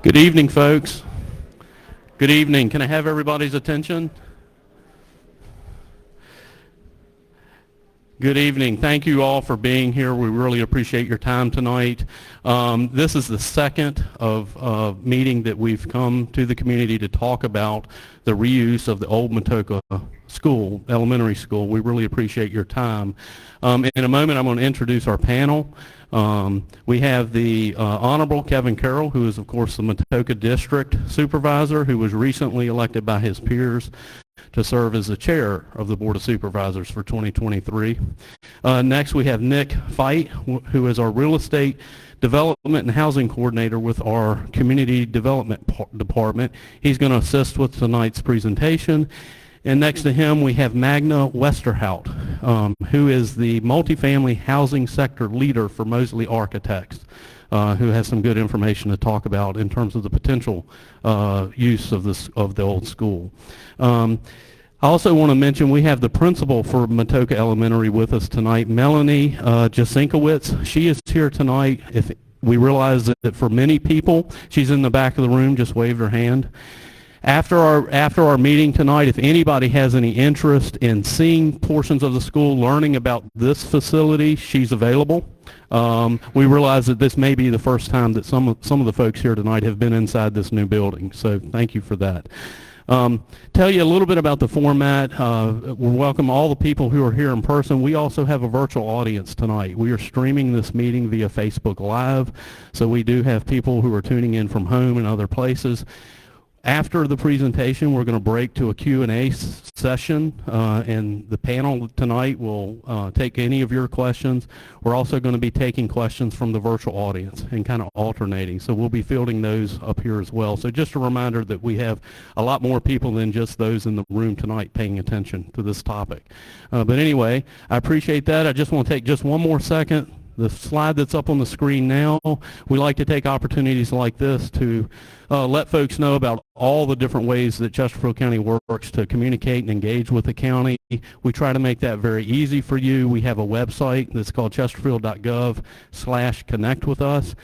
Good evening, folks. Good evening. Can I have everybody's attention? Good evening. Thank you all for being here. We really appreciate your time tonight. This is the second of meeting that we've come to the community to talk about the reuse of the old Matoaca School, elementary school. We really appreciate your time. In a moment, I'm going to introduce our panel. We have the Honorable Kevin Carroll, who is, of course, the Matoaca District Supervisor, who was recently elected by his peers to serve as the chair of the Board of Supervisors for 2023. Next, we have Nick Fight, who is our real estate development and housing coordinator with our community development department. He's going to assist with tonight's presentation. And next to him, we have Magna Westerhout, who is the multifamily housing sector leader for Mosley Architects, who has some good information to talk about in terms of the potential use of the old school. I also want to mention we have the principal for Matoaca Elementary with us tonight, Melanie Jasinkowicz. She is here tonight. If we realize that for many people, she's in the back of the room, just waved her hand. After our meeting tonight, if anybody has any interest in seeing portions of the school, learning about this facility, she's available. We realize that this may be the first time that some of the folks here tonight have been inside this new building, so thank you for that. Tell you a little bit about the format. We welcome all the people who are here in person. We also have a virtual audience tonight. We are streaming this meeting via Facebook Live, so we do have people who are tuning in from home and other places. After the presentation, we're going to break to a Q&A session, and the panel tonight will take any of your questions. We're also going to be taking questions from the virtual audience and kind of alternating, so we'll be fielding those up here as well. So just a reminder that we have a lot more people than just those in the room tonight paying attention to this topic. But anyway, I appreciate that. I just want to take just one more second. The slide that's up on the screen now, we like to take opportunities like this to let folks know about all the different ways that Chesterfield County works to communicate and engage with the county. We try to make that very easy for you. We have a website that's called chesterfield.gov/connect with us.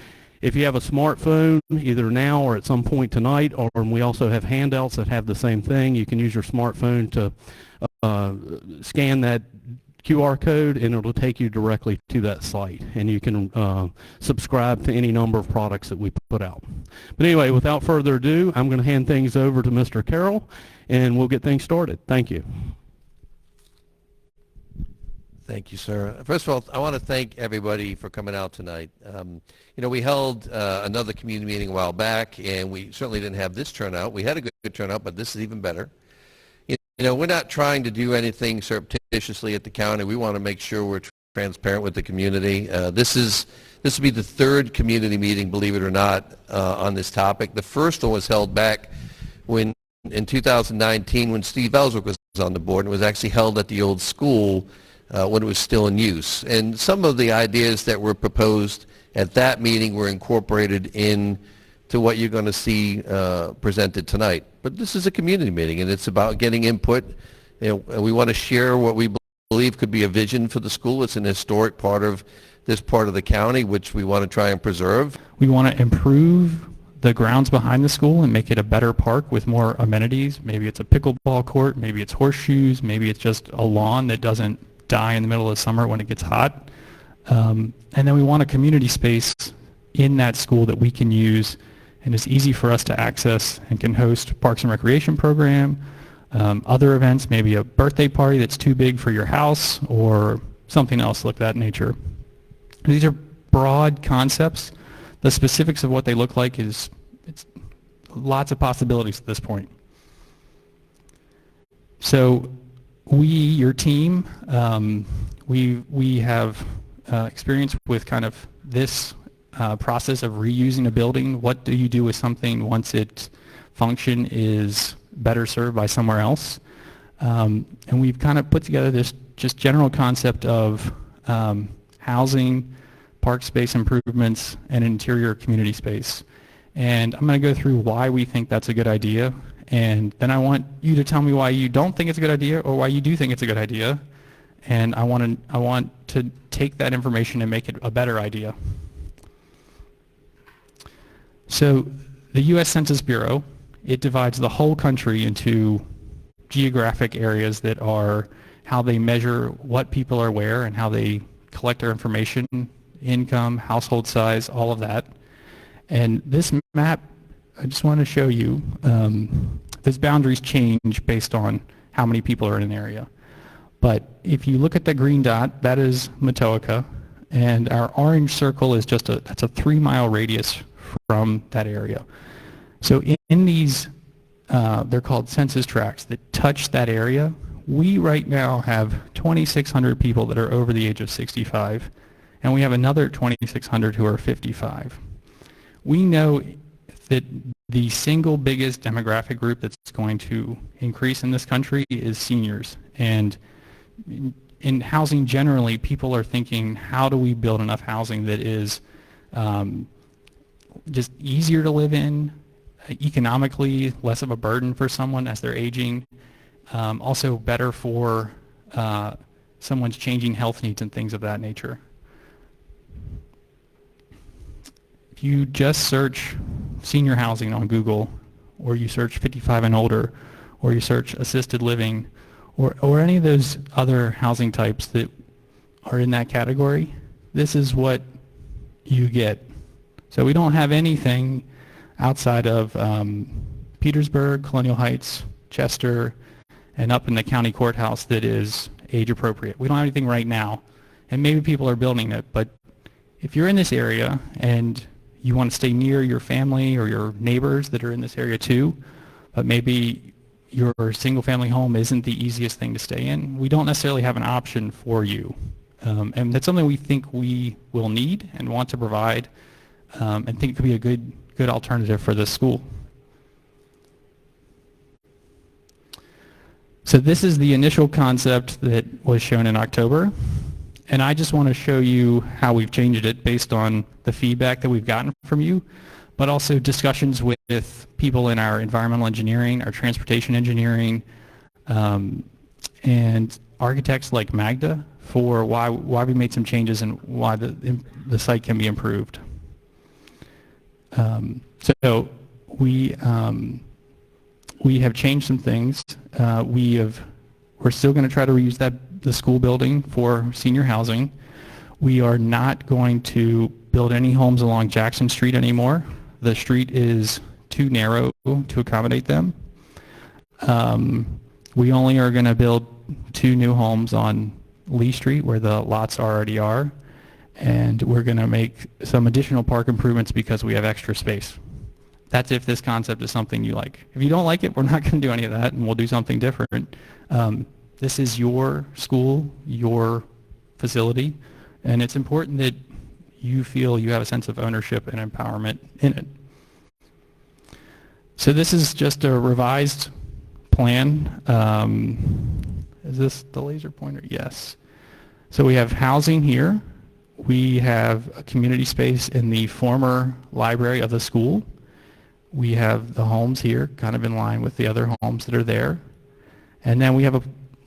If you have a smartphone, either now or at some point tonight, or we also have handouts that have the same thing, you can use your smartphone to scan that QR code, and it'll take you directly to that site, and you can subscribe to any number of products that we put out. But anyway, without further ado, I'm going to hand things over to Mr. Carroll, and we'll get things started. Thank you. Thank you, sir. First of all, I want to thank everybody for coming out tonight. You know, we held another community meeting a while back, and we certainly didn't have this turnout. We had a good turnout, but this is even better. You know, we're not trying to do anything surreptitiously at the county. We want to make sure we're transparent with the community. This will be the third community meeting, believe it or not, on this topic. The first one was held back in 2019 when Steve Ellsworth was on the board, and it was actually held at the old school when it was still in use. And some of the ideas that were proposed at that meeting were incorporated in to what you're going to see presented tonight. But this is a community meeting, and it's about getting input. You know, and we want to share what we believe could be a vision for the school. It's an historic part of this part of the county, which we want to try and preserve. We want to improve the grounds behind the school and make it a better park with more amenities. Maybe it's a pickleball court, maybe it's horseshoes, maybe it's just a lawn that doesn't die in the middle of summer when it gets hot. And then we want a community space in that school that we can use and it's easy for us to access and can host Parks and Recreation program, other events, maybe a birthday party that's too big for your house or something else like that nature. These are broad concepts. The specifics of what they look like it's lots of possibilities at this point. So we, your team, we have experience with kind of this process of reusing a building. What do you do with something once its function is better served by somewhere else? And we've kind of put together this just general concept of housing, park space improvements, and interior community space. And I'm going to go through why we think that's a good idea, and then I want you to tell me why you don't think it's a good idea or why you do think it's a good idea. And I want to take that information and make it a better idea. So the U.S. Census Bureau, it divides the whole country into geographic areas that are how they measure what people are where and how they collect their information, income, household size, all of that. And this map, I just want to show you, those boundaries change based on how many people are in an area. But if you look at the green dot, that is Matoaca, and our orange circle is that's a 3-mile radius from that area. So in these, they're called census tracts that touch that area. We right now have 2,600 people that are over the age of 65, and we have another 2,600 who are 55. We know that the single biggest demographic group that's going to increase in this country is seniors. And in housing generally, people are thinking, how do we build enough housing that is just easier to live in, economically less of a burden for someone as they're aging, also better for someone's changing health needs and things of that nature. If you just search senior housing on Google, or you search 55 and older, or you search assisted living, or any of those other housing types that are in that category, this is what you get. So we don't have anything outside of Petersburg, Colonial Heights, Chester, and up in the county courthouse that is age appropriate. We don't have anything right now, and maybe people are building it, but if you're in this area and you want to stay near your family or your neighbors that are in this area too, but maybe your single family home isn't the easiest thing to stay in, we don't necessarily have an option for you. And that's something we think we will need and want to provide, and think could be a good alternative for this school. So this is the initial concept that was shown in October, and I just want to show you how we've changed it based on the feedback that we've gotten from you, but also discussions with people in our environmental engineering, our transportation engineering, and architects like Magda for why we made some changes and why the site can be improved. So we have changed some things. We're still going to try to reuse the school building for senior housing. We are not going to build any homes along Jackson Street anymore. The street is too narrow to accommodate them. We only are going to build 2 new homes on Lee Street where the lots already are, and we're going to make some additional park improvements because we have extra space. That's if this concept is something you like. If you don't like it, we're not going to do any of that, and we'll do something different. This is your school, your facility, and it's important that you feel you have a sense of ownership and empowerment in it. So this is just a revised plan. Is this the laser pointer? Yes. So we have housing here. We have a community space in the former library of the school. We have the homes here, kind of in line with the other homes that are there. And then we have a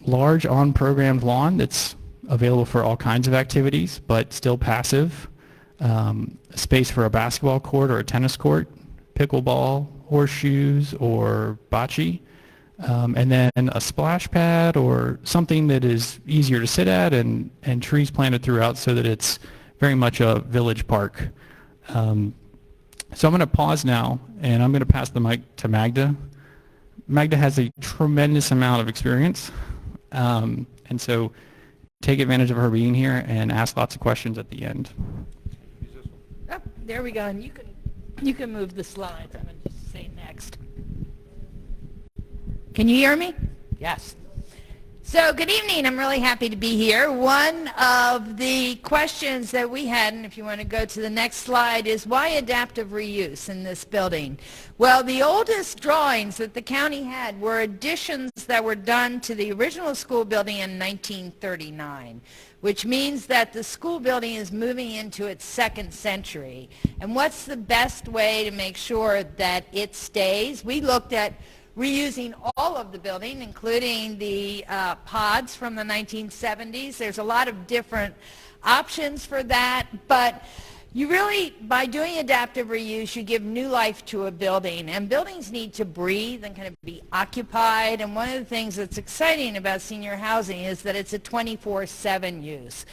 large on-programmed lawn that's available for all kinds of activities, but still passive. Space for a basketball court or a tennis court, pickleball, horseshoes, or bocce. And then a splash pad or something that is easier to sit at, and trees planted throughout so that it's very much a village park. So I'm going to pause now, and I'm going to pass the mic to Magda. Magda has a tremendous amount of experience, and so take advantage of her being here and ask lots of questions at the end. Oh, there we go, and you can move the slides. I'm going to just say next. Can you hear me? Yes. So good evening. I'm really happy to be here. One of the questions that we had, and if you want to go to the next slide, is why adaptive reuse in this building? Well, the oldest drawings that the county had were additions that were done to the original school building in 1939, which means that the school building is moving into its second century. And what's the best way to make sure that it stays? We looked at reusing all of the building, including the pods from the 1970s. There's a lot of different options for that, but You really, by doing adaptive reuse, you give new life to a building. And buildings need to breathe and kind of be occupied. And one of the things that's exciting about senior housing is that it's a 24/7 use.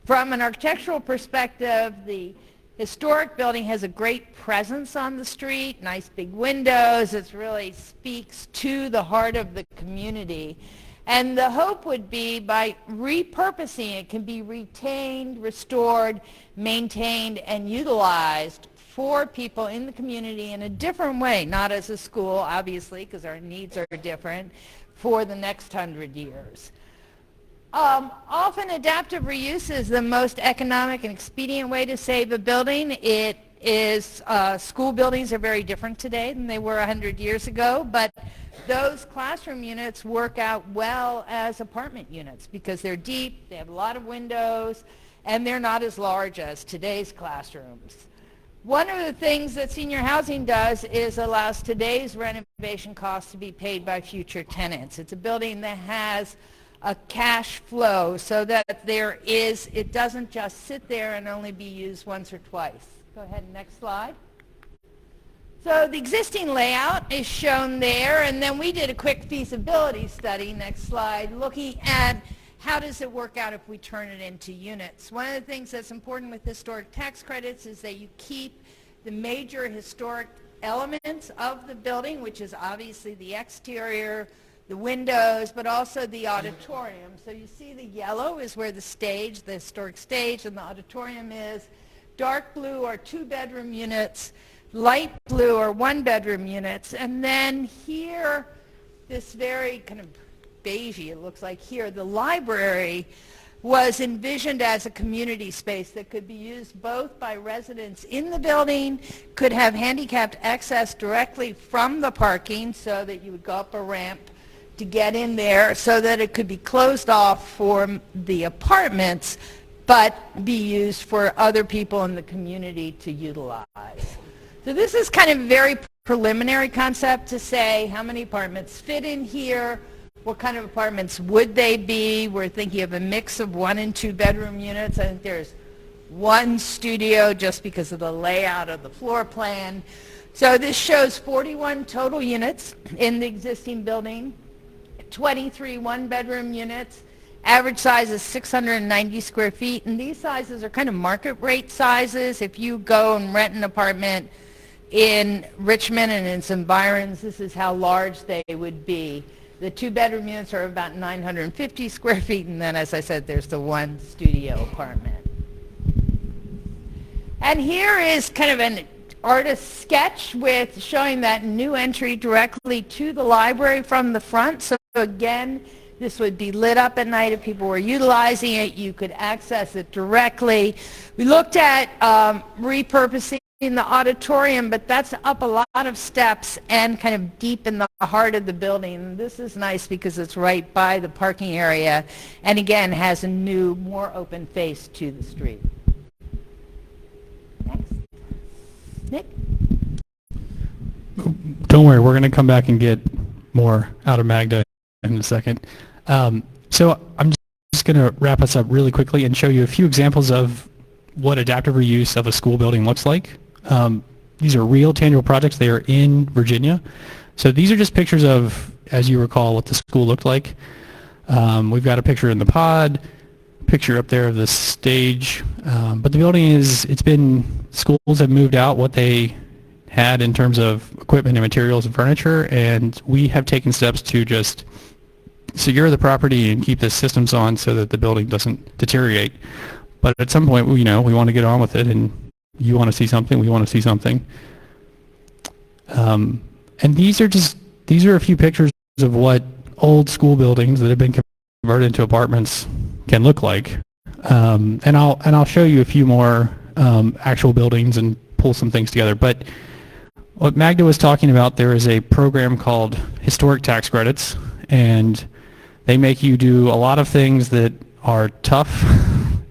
From an architectural perspective, the historic building has a great presence on the street, nice big windows. It really speaks to the heart of the community. And the hope would be by repurposing it can be retained, restored, maintained, and utilized for people in the community in a different way, not as a school, obviously, because our needs are different, for the next 100 years. Often adaptive reuse is the most economic and expedient way to save a building. It is, school buildings are very different today than they were 100 years ago, but those classroom units work out well as apartment units because they're deep, they have a lot of windows, and they're not as large as today's classrooms. One of the things that senior housing does is allows today's renovation costs to be paid by future tenants. It's a building that has a cash flow so that it doesn't just sit there and only be used once or twice. Go ahead, next slide. So the existing layout is shown there, and then we did a quick feasibility study, next slide, looking at how does it work out if we turn it into units. One of the things that's important with historic tax credits is that you keep the major historic elements of the building, which is obviously the exterior, the windows, but also the auditorium. So you see the yellow is where the stage, the historic stage, and the auditorium is. Dark blue are 2-bedroom units. Light blue are 1-bedroom units. And then here, this very kind of beigey, it looks like here, the library was envisioned as a community space that could be used both by residents in the building, could have handicapped access directly from the parking so that you would go up a ramp to get in there, so that it could be closed off for the apartments but be used for other people in the community to utilize. So this is kind of a very preliminary concept to say how many apartments fit in here, what kind of apartments would they be. We're thinking of a mix of 1- and 2-bedroom units. I think there's 1 studio just because of the layout of the floor plan. So this shows 41 total units in the existing building, 23 1-bedroom units. Average size is 690 square feet, and these sizes are kind of market rate sizes. If you go and rent an apartment in Richmond and in some environs, this is how large they would be. The 2-bedroom units are about 950 square feet, and then, as I said, there's the 1 studio apartment. And here is kind of an artist sketch with showing that new entry directly to the library from the front. So again, this would be lit up at night if people were utilizing it. You could access it directly. We looked at repurposing the auditorium, but that's up a lot of steps and kind of deep in the heart of the building. This is nice because it's right by the parking area and again has a new, more open face to the street. Next. Nick? Don't worry, we're going to come back and get more out of Magda in a second. So I'm just going to wrap us up really quickly and show you a few examples of what adaptive reuse of a school building looks like. These are real tangible projects. They are in Virginia. So these are just pictures of, as you recall, what the school looked like. We've got a picture in the pod, picture up there of the stage. But the building schools have moved out what they had in terms of equipment and materials and furniture, and we have taken steps to just secure the property and keep the systems on so that the building doesn't deteriorate. But at some point, we want to get on with it, and you want to see something, we want to see something. And these are a few pictures of what old school buildings that have been converted into apartments can look like. And I'll show you a few more actual buildings and pull some things together. But what Magda was talking about, there is a program called Historic Tax Credits, and they make you do a lot of things that are tough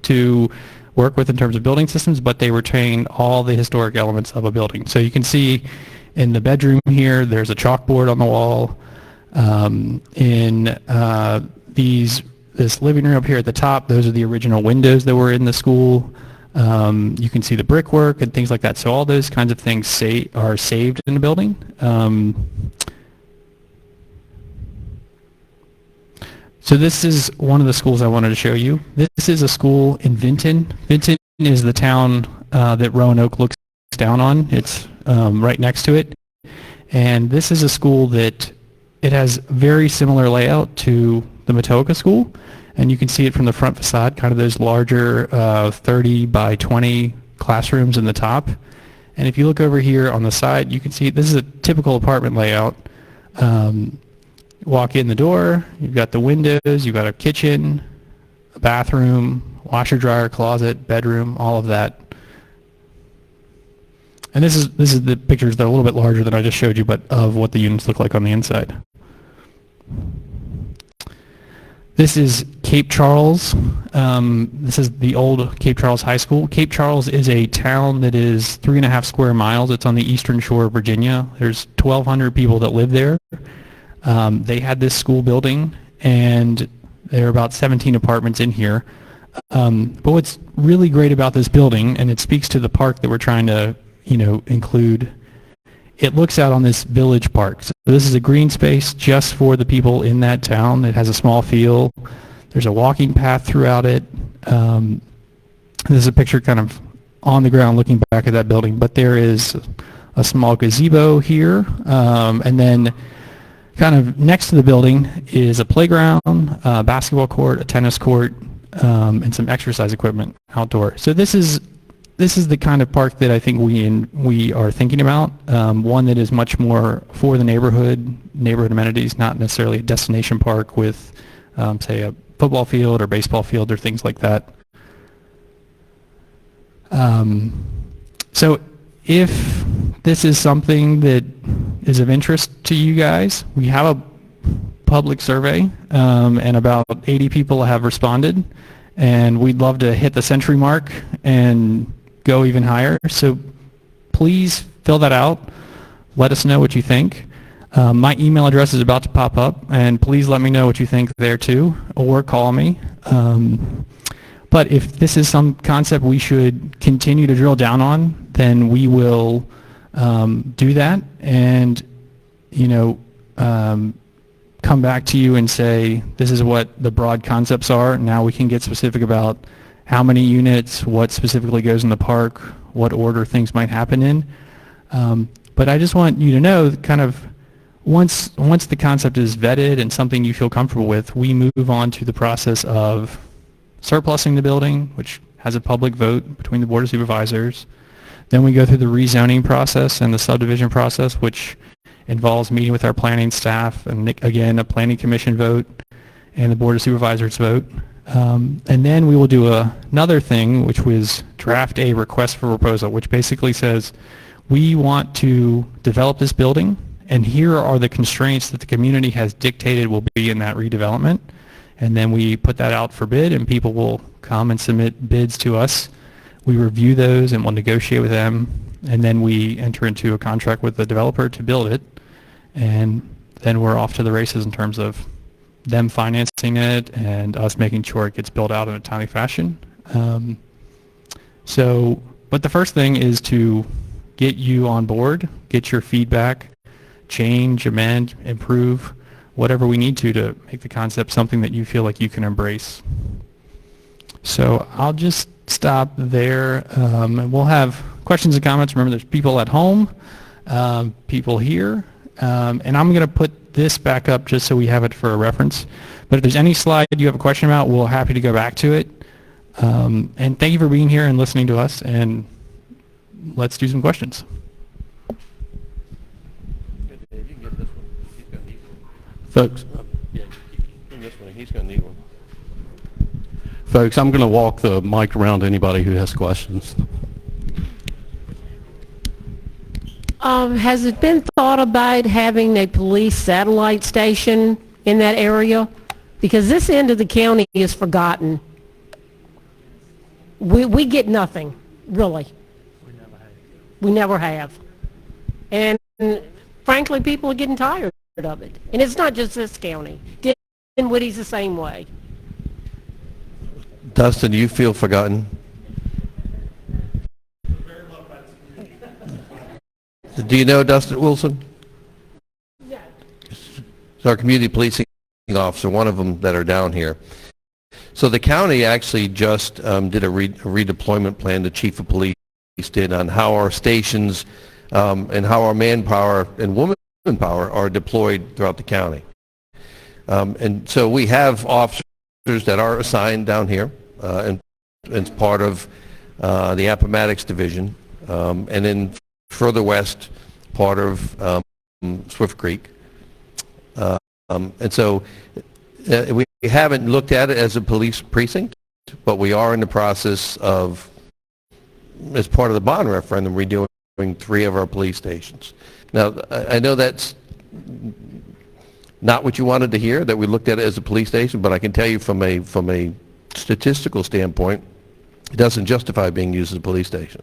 to work with in terms of building systems, but they retain all the historic elements of a building. So you can see in the bedroom here, there's a chalkboard on the wall. This living room up here at the top, those are the original windows that were in the school. You can see the brickwork and things like that. So all those kinds of things are saved in the building. So this is one of the schools I wanted to show you. This is a school in Vinton. Vinton is the town that Roanoke looks down on. It's right next to it. And this is a school that it has very similar layout to the Matoaca School. And you can see it from the front facade, kind of those larger 30 by 20 classrooms in the top. And if you look over here on the side, you can see this is a typical apartment layout. Walk in the door, you've got the windows, you've got a kitchen, a bathroom, washer, dryer, closet, bedroom, all of that. And this is the pictures that are a little bit larger than I just showed you, but of what the units look like on the inside. This is Cape Charles. This is the old Cape Charles High School. Cape Charles is a town that is 3.5 square miles. It's on the eastern shore of Virginia. There's 1,200 people that live there. They had this school building, and there are about 17 apartments in here. But what's really great about this building, and it speaks to the park that we're trying to, include, it looks out on this village park. So this is a green space just for the people in that town. It has a small field. There's a walking path throughout it. This is a picture kind of on the ground looking back at that building. But there is a small gazebo here, and then kind of next to the building is a playground, a basketball court, a tennis court, and some exercise equipment outdoor. So this is the kind of park that I think we are thinking about, one that is much more for the neighborhood amenities, not necessarily a destination park with, say, a football field or baseball field or things like that. So if this is something that is of interest to you guys, we have a public survey, and about 80 people have responded, and we'd love to hit the century mark and go even higher. So please fill that out. Let us know what you think. My email address is about to pop up, and please let me know what you think there too, or call me. But if this is some concept we should continue to drill down on, then we will do that, and come back to you and say this is what the broad concepts are. Now we can get specific about how many units, what specifically goes in the park, what order things might happen in. But I just want you to know, kind of, once the concept is vetted and something you feel comfortable with, we move on to the process of surplusing the building, which has a public vote between the Board of Supervisors. Then we go through the rezoning process and the subdivision process, which involves meeting with our planning staff, and again, a planning commission vote and the Board of Supervisors vote. And then we will do another thing, which was draft a request for proposal, which basically says we want to develop this building, and here are the constraints that the community has dictated will be in that redevelopment. And then we put that out for bid, and people will come and submit bids to us. We review those and we'll negotiate with them, and then we enter into a contract with the developer to build it, and then we're off to the races in terms of them financing it and us making sure it gets built out in a timely fashion. But the first thing is to get you on board, get your feedback, change, amend, improve, whatever we need to make the concept something that you feel like you can embrace. So I'll just stop there, and we'll have questions and comments. Remember, there's people at home, people here, and I'm going to put this back up just so we have it for a reference. But if there's any slide you have a question about, we're happy to go back to it. And thank you for being here and listening to us, and let's do some questions. Folks, He's going to need one. Folks, I'm going to walk the mic around to anybody who has questions. Has it been thought about having a police satellite station in that area? Because this end of the county is forgotten. We get nothing, really. We never have. And frankly, people are getting tired of it. And it's not just this county. Dinwiddie's the same way. Dustin, do you feel forgotten? Do you know Dustin Wilson? Yes. He's our community policing officer, one of them that are down here. So the county actually just did a redeployment plan, the chief of police did, on how our stations and how our manpower and womanpower are deployed throughout the county. And so we have officers that are assigned down here, and it's part of the Appomattox Division, and then further west, part of Swift Creek. And so we haven't looked at it as a police precinct, but we are in the process of, as part of the bond referendum, redoing 3 of our police stations. Now, I know that's not what you wanted to hear, that we looked at it as a police station, but I can tell you from a statistical standpoint, it doesn't justify being used as a police station.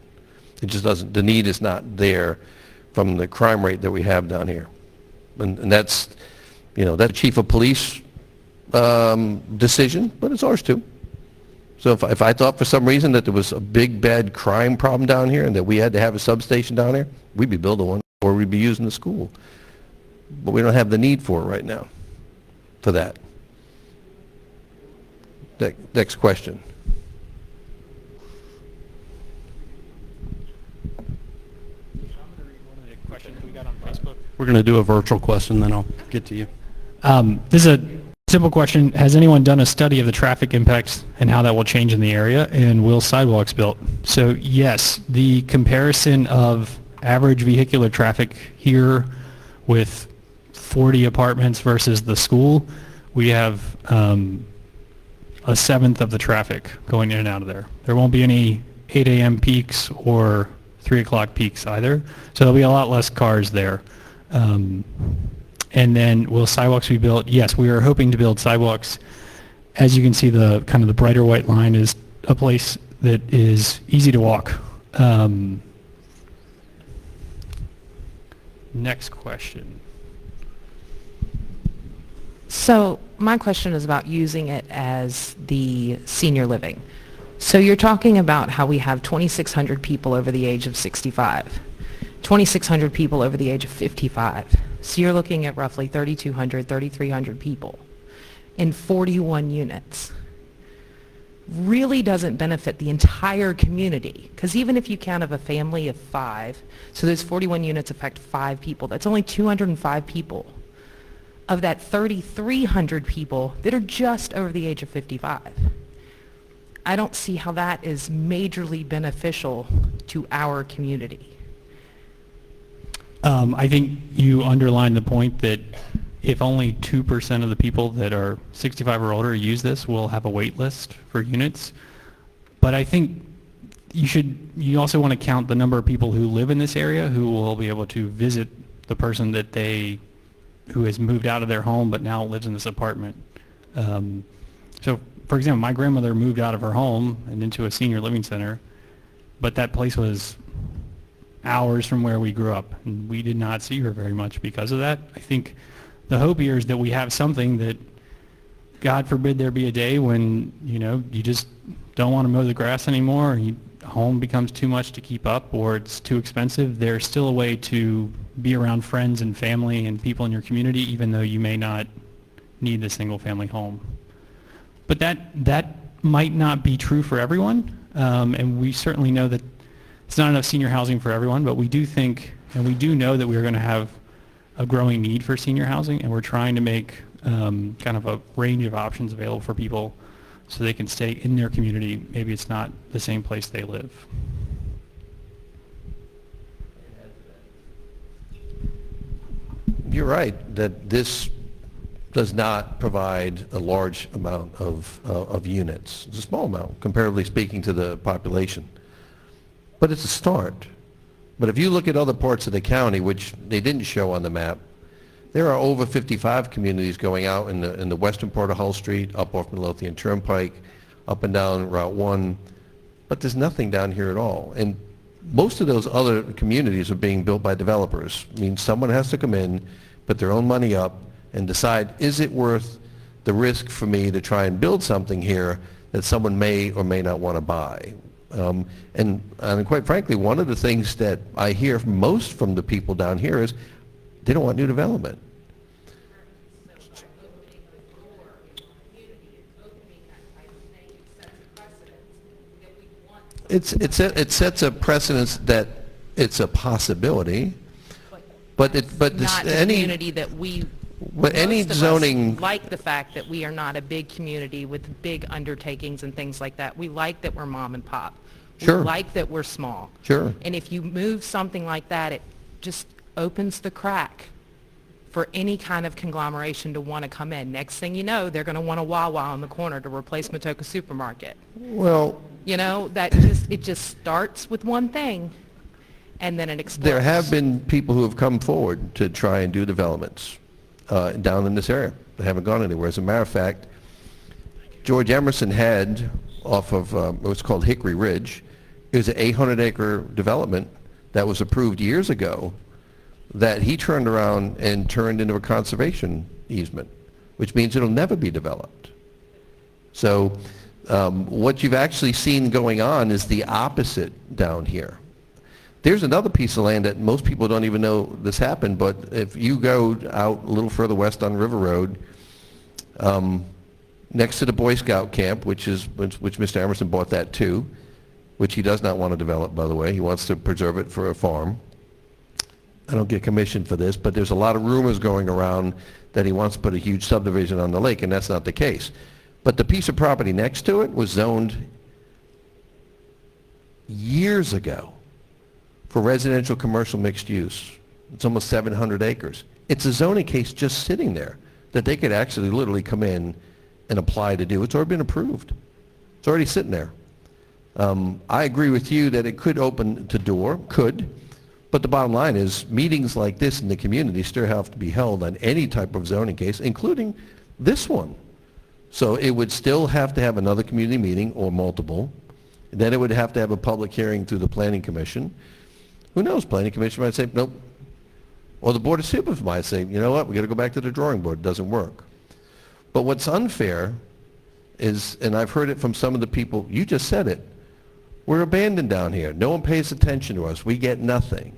It just doesn't. The need is not there from the crime rate that we have down here. And that's, that's chief of police decision, but it's ours too. So if I thought for some reason that there was a big bad crime problem down here and that we had to have a substation down there, we'd be building one, or we'd be using the school. But we don't have the need for it right now, for that. Next question. We're going to do a virtual question, then I'll get to you. This is a simple question. Has anyone done a study of the traffic impacts and how that will change in the area, and will sidewalks built? So yes, the comparison of average vehicular traffic here with 40 apartments versus the school, we have a seventh of the traffic going in and out of there. There won't be any 8 a.m. peaks or 3 o'clock peaks either, so there'll be a lot less cars there. And then will sidewalks be built? Yes, we are hoping to build sidewalks. As you can see, the kind of the brighter white line is a place that is easy to walk. Next question. So my question is about using it as the senior living. So you're talking about how we have 2,600 people over the age of 65, 2,600 people over the age of 55. So you're looking at roughly 3,200, 3,300 people in 41 units. Really doesn't benefit the entire community, because even if you count of a family of 5, so those 41 units affect 5 people, that's only 205 people of that 3,300 people that are just over the age of 55. I don't see how that is majorly beneficial to our community. I think you underlined the point that if only 2% of the people that are 65 or older use this, we'll have a wait list for units. But I think you also want to count the number of people who live in this area who will be able to visit the person who has moved out of their home but now lives in this apartment. So, for example, my grandmother moved out of her home and into a senior living center, but that place was hours from where we grew up, and we did not see her very much because of that. I think the hope here is that we have something that, God forbid there be a day when, you just don't want to mow the grass anymore, and home becomes too much to keep up, or it's too expensive. There's still a way to be around friends and family and people in your community, even though you may not need the single family home. But that might not be true for everyone, and we certainly know that it's not enough senior housing for everyone, but we do think, and we do know that we're going to have a growing need for senior housing, and we're trying to make kind of a range of options available for people so they can stay in their community. Maybe it's not the same place they live. You're right that this does not provide a large amount of units. It's a small amount, comparatively speaking, to the population. But it's a start. But if you look at other parts of the county, which they didn't show on the map, there are over 55 communities going out in the western part of Hull Street, up off Midlothian Turnpike, up and down Route 1, but there's nothing down here at all. And most of those other communities are being built by developers. I mean, someone has to come in, put their own money up, and decide, is it worth the risk for me to try and build something here that someone may or may not want to buy? And quite frankly, one of the things that I hear most from the people down here is they don't want new development. It sets a precedence that it's a possibility, but Not the community that we, any most of us zoning, like the fact that we are not a big community with big undertakings and things like that. We like that we're mom and pop. Sure. We like that we're small. Sure. And if you move something like that, it just opens the crack for any kind of conglomeration to want to come in. Next thing you know, they're going to want a Wawa on the corner to replace Matoaca Supermarket. well, You know, it just starts with one thing, and then it explodes. there have been people who have come forward to try and do developments down in this area. They haven't gone anywhere. As a matter of fact, George Emerson had off of what's called Hickory Ridge. It was an 800-acre development that was approved years ago that he turned around and turned into a conservation easement, which means it'll never be developed. So what you've actually seen going on is the opposite down here. There's another piece of land that most people don't even know this happened, but if you go out a little further west on River Road, next to the Boy Scout camp, which Mr. Emerson bought that too, which he does not want to develop, by the way. He wants to preserve it for a farm. I don't get commissioned for this, but there's a lot of rumors going around that he wants to put a huge subdivision on the lake, and that's not the case. But the piece of property next to it was zoned years ago for residential commercial mixed use. It's almost 700 acres. It's a zoning case just sitting there that they could actually literally come in and apply to do. It's already been approved. It's already sitting there. I agree with you that it could open the door, but the bottom line is meetings like this in the community still have to be held on any type of zoning case, including this one. So it would still have to have another community meeting or multiple. Then it would have to have a public hearing through the Planning Commission. Who knows? Planning Commission might say, nope. Or the Board of Supervisors might say, you know what, we got to go back to the drawing board. It doesn't work. But what's unfair is, and I've heard it from some of the people, you just said it, we're abandoned down here. No one pays attention to us. We get nothing.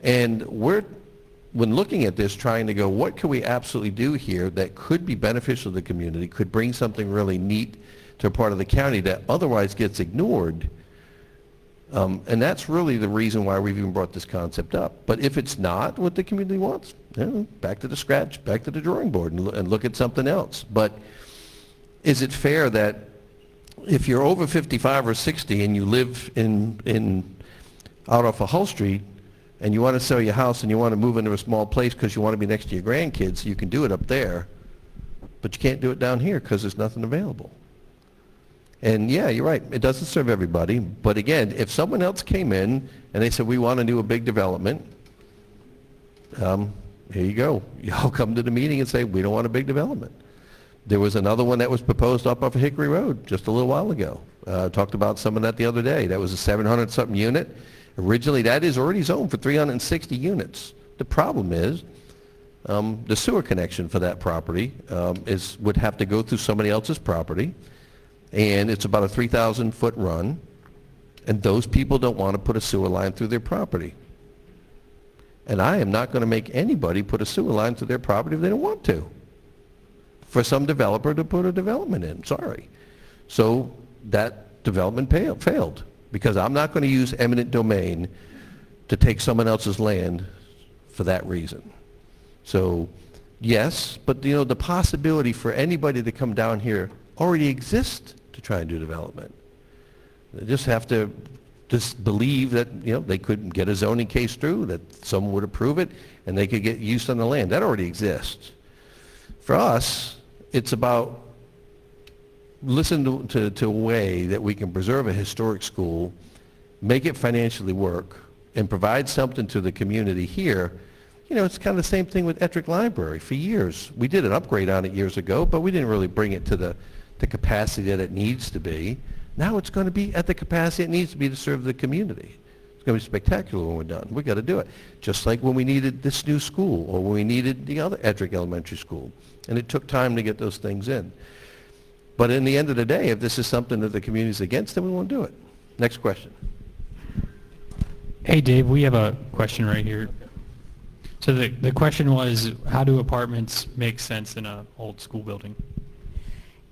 And we're, when looking at this, trying to go, what can we absolutely do here that could be beneficial to the community, could bring something really neat to a part of the county that otherwise gets ignored. And that's really the reason why we've even brought this concept up. But if it's not what the community wants, back to the scratch, back to the drawing board and look at something else. But is it fair that if you're over 55 or 60 and you live out off of Hull Street and you want to sell your house and you want to move into a small place because you want to be next to your grandkids, you can do it up there, but you can't do it down here because there's nothing available. And yeah, you're right, it doesn't serve everybody, but again, if someone else came in and they said, we want to do a big development, here you go. Y'all come to the meeting and say, we don't want a big development. There was another one that was proposed up off of Hickory Road just a little while ago. Talked about some of that the other day. That was a 700-something unit. Originally, that is already zoned for 360 units. The problem is the sewer connection for that property would have to go through somebody else's property, and it's about a 3,000-foot run, and those people don't want to put a sewer line through their property. And I am not going to make anybody put a sewer line through their property if they don't want to, for some developer to put a development in. Sorry. So that development failed because I'm not going to use eminent domain to take someone else's land for that reason. So yes, but you know, the possibility for anybody to come down here already exists to try and do development. They just have to just believe that, you know, they could get a zoning case through, that someone would approve it, and they could get use on the land. That already exists. For us, it's about listen to a way that we can preserve a historic school, make it financially work, and provide something to the community here. You know, it's kind of the same thing with Ettrick Library. For years, we did an upgrade on it years ago, but we didn't really bring it to the capacity that it needs to be. Now it's going to be at the capacity it needs to be to serve the community. It's going to be spectacular when we're done. We've got to do it. Just like when we needed this new school or when we needed the other Ettrick Elementary School. And it took time to get those things in. But in the end of the day, if this is something that the community is against, then we won't do it. Next question. Hey, Dave, we have a question right here. So the question was, how do apartments make sense in an old school building?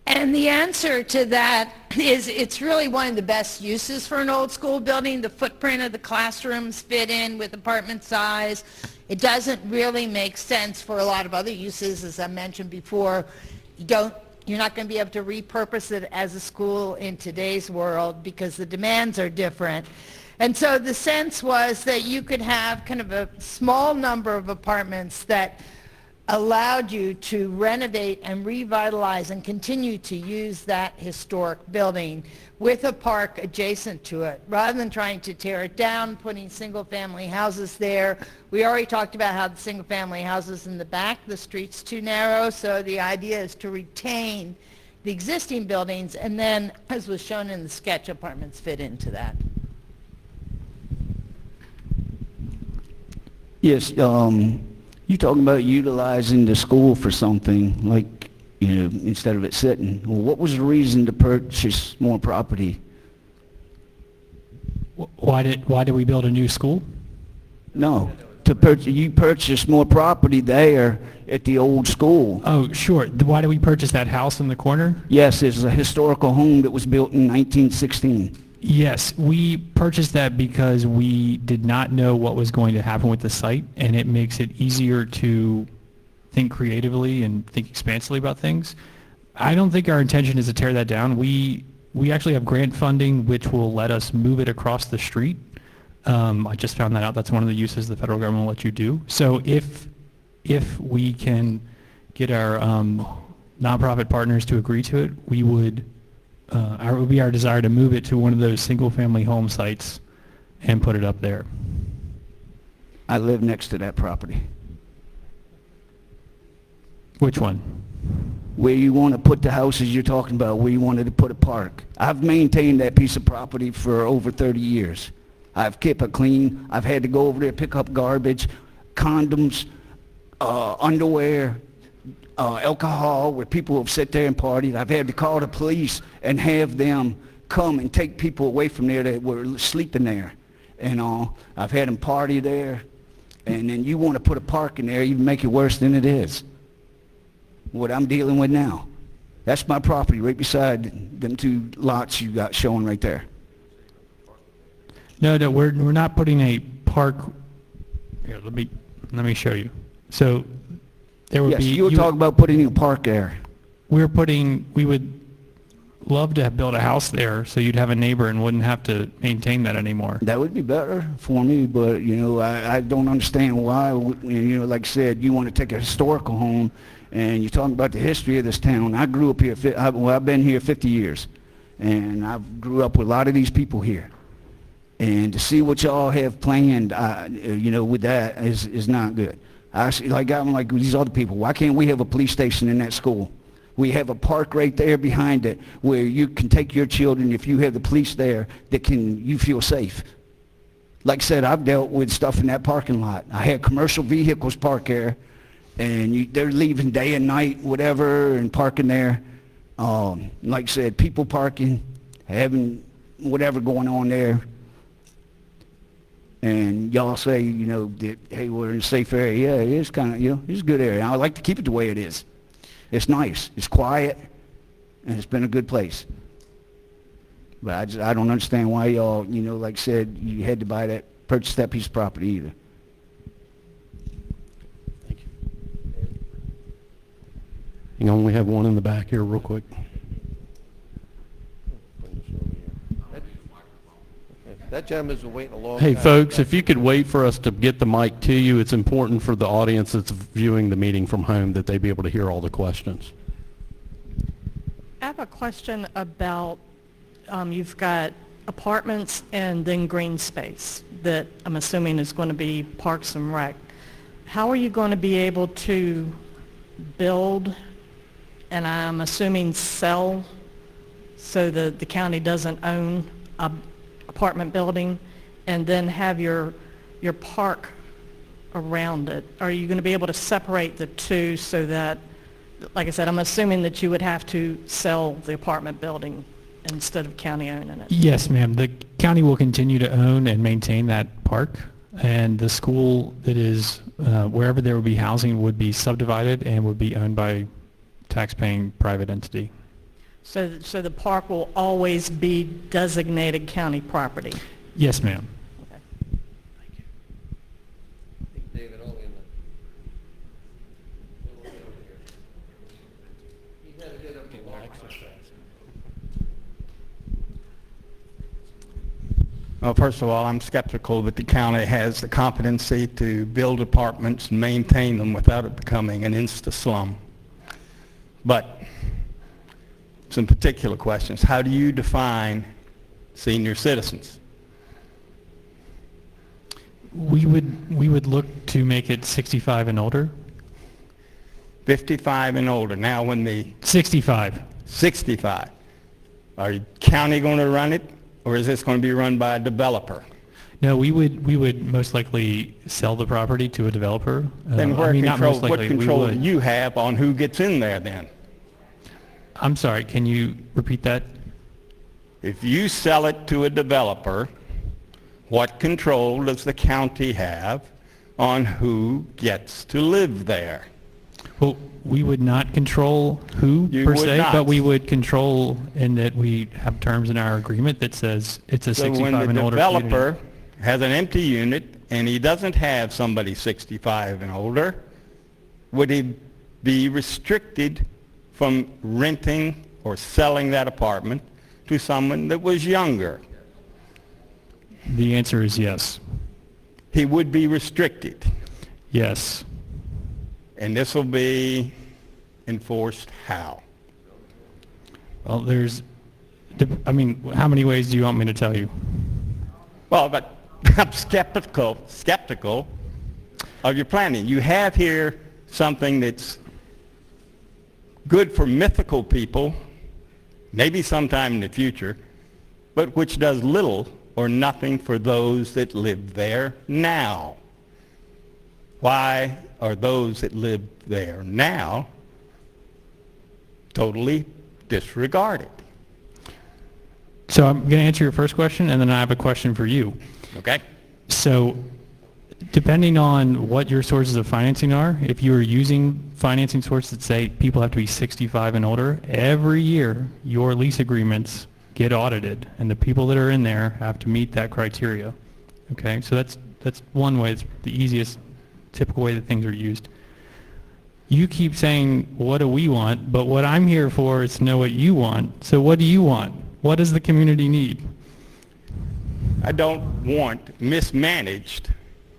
And the answer to that is it's really one of the best uses for an old school building. The footprint of the classrooms fit in with apartment size. It doesn't really make sense for a lot of other uses, as I mentioned before. You're not going to be able to repurpose it as a school in today's world because the demands are different. And so the sense was that you could have kind of a small number of apartments that allowed you to renovate and revitalize and continue to use that historic building with a park adjacent to it, rather than trying to tear it down, putting single-family houses there. We already talked about how the single-family houses in the back, the street's too narrow, so the idea is to retain the existing buildings, and then, as was shown in the sketch, apartments fit into that. Yes, you talking about utilizing the school for something, like, you know, instead of it sitting. Well, what was the reason to purchase more property? Why did we build a new school? No, you purchased more property there at the old school. Oh, sure. Why did we purchase that house in the corner? Yes, it's a historical home that was built in 1916. Yes, we purchased that because we did not know what was going to happen with the site, and it makes it easier to think creatively and think expansively about things. I don't think our intention is to tear that down. We actually have grant funding which will let us move it across the street. I just found that out. That's one of the uses the federal government will let you do. So if we can get our nonprofit partners to agree to it, it would be our desire to move it to one of those single-family home sites and put it up there. I live next to that property. Which one? Where you want to put the houses you're talking about, where you wanted to put a park. I've maintained that piece of property for over 30 years. I've kept it clean. I've had to go over there, pick up garbage, condoms, underwear, alcohol, where people have sat there and partied. I've had to call the police and have them come and take people away from there that were sleeping there and all. I've had them party there, and then you want to put a park in there, you make it worse than it is. What I'm dealing with now. That's my property right beside them two lots you got showing right there. No, we're not putting a park. Here, let me show you. So there would Yes, be. you were talking about putting a park there. We would love to have built a house there so you'd have a neighbor and wouldn't have to maintain that anymore. That would be better for me, but, you know, I don't understand why, you know, like I said, you want to take a historical home and you're talking about the history of this town. I grew up here, I've been here 50 years, and I grew up with a lot of these people here. And to see what y'all have planned, you know, with that is not good. I'm like these other people. Why can't we have a police station in that school? We have a park right there behind it where you can take your children if you have the police there that you feel safe. Like I said, I've dealt with stuff in that parking lot. I had commercial vehicles parked there, and they're leaving day and night, whatever, and parking there. Like I said, people parking, having whatever going on there. And y'all say, you know, that, hey, we're in a safe area. Yeah, it is kind of, you know, it's a good area. I like to keep it the way it is. It's nice. It's quiet, and it's been a good place. But I don't understand why y'all, you know, like I said, you had to purchase that piece of property either. Thank you. Hang on, we have one in the back here real quick. That gentleman's been waiting a long Hey, time. folks, if you could wait for us to get the mic to you, it's important for the audience that's viewing the meeting from home that they be able to hear all the questions. I have a question about, you've got apartments and then green space that I'm assuming is going to be Parks and Rec. How are you going to be able to build, and I'm assuming sell, so that the county doesn't own a apartment building, and then have your park around it? Are you going to be able to separate the two so that, like I said, I'm assuming that you would have to sell the apartment building instead of county owning it? Yes, ma'am. The county will continue to own and maintain that park, and the school that is wherever there would be housing would be subdivided and would be owned by tax-paying private entity. So the park will always be designated county property? Yes, ma'am. David, all in the... He had to get up to walk. Well, first of all, I'm skeptical that the county has the competency to build apartments and maintain them without it becoming an insta-slum. But some particular questions. How do you define senior citizens? We would look to make it 65 and older. 55 and older. Now when the 65. 65, are the county going to run it, or is this going to be run by a developer? No, we would most likely sell the property to a developer. Then I mean, not most what likely, we control do would. you have on who gets in there then? I'm sorry, can you repeat that? If you sell it to a developer, what control does the county have on who gets to live there? Well, we would not control who You per would se, not. but we would control in that we have terms in our agreement that says it's a So 65 when and the older developer community. has an empty unit and he doesn't have somebody 65 and older, would he be restricted from renting or selling that apartment to someone that was younger? The answer is yes. He would be restricted. Yes. And this will be enforced how? Well, I mean, how many ways do you want me to tell you? Well, but I'm skeptical of your planning. You have here something that's good for mythical people, maybe sometime in the future, but which does little or nothing for those that live there now. Why are those that live there now totally disregarded? So I'm going to answer your first question, and then I have a question for you. Okay? So depending on what your sources of financing are, if you are using financing sources that say people have to be 65 and older, every year your lease agreements get audited, and the people that are in there have to meet that criteria. Okay? So that's one way. It's the easiest, typical way that things are used. You keep saying, what do we want? But what I'm here for is to know what you want. So what do you want? What does the community need? I don't want mismanaged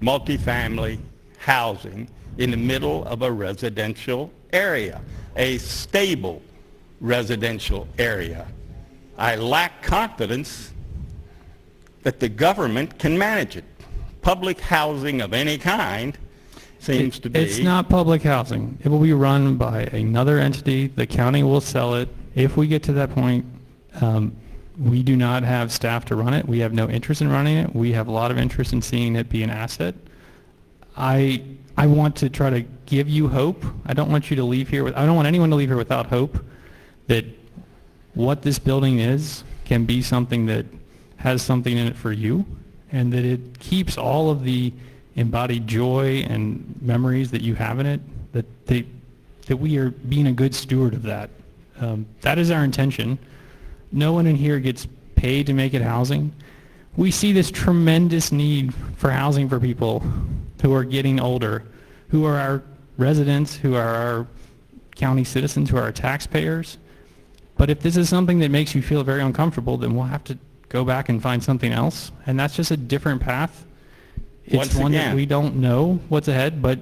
multifamily housing in the middle of a residential area, a stable residential area. I lack confidence that the government can manage it. Public housing of any kind seems to be... It's not public housing. It will be run by another entity. The county will sell it. If we get to that point, we do not have staff to run it. We have no interest in running it. We have a lot of interest in seeing it be an asset. I want to try to give you hope. I don't want you to leave here I don't want anyone to leave here without hope that what this building is can be something that has something in it for you, and that it keeps all of the embodied joy and memories that you have in it, that we are being a good steward of that. That is our intention. No one in here gets paid to make it housing. We see this tremendous need for housing for people who are getting older, who are our residents, who are our county citizens, who are our taxpayers. But if this is something that makes you feel very uncomfortable, then we'll have to go back and find something else. And that's just a different path. It's Once one again, that we don't know what's ahead, but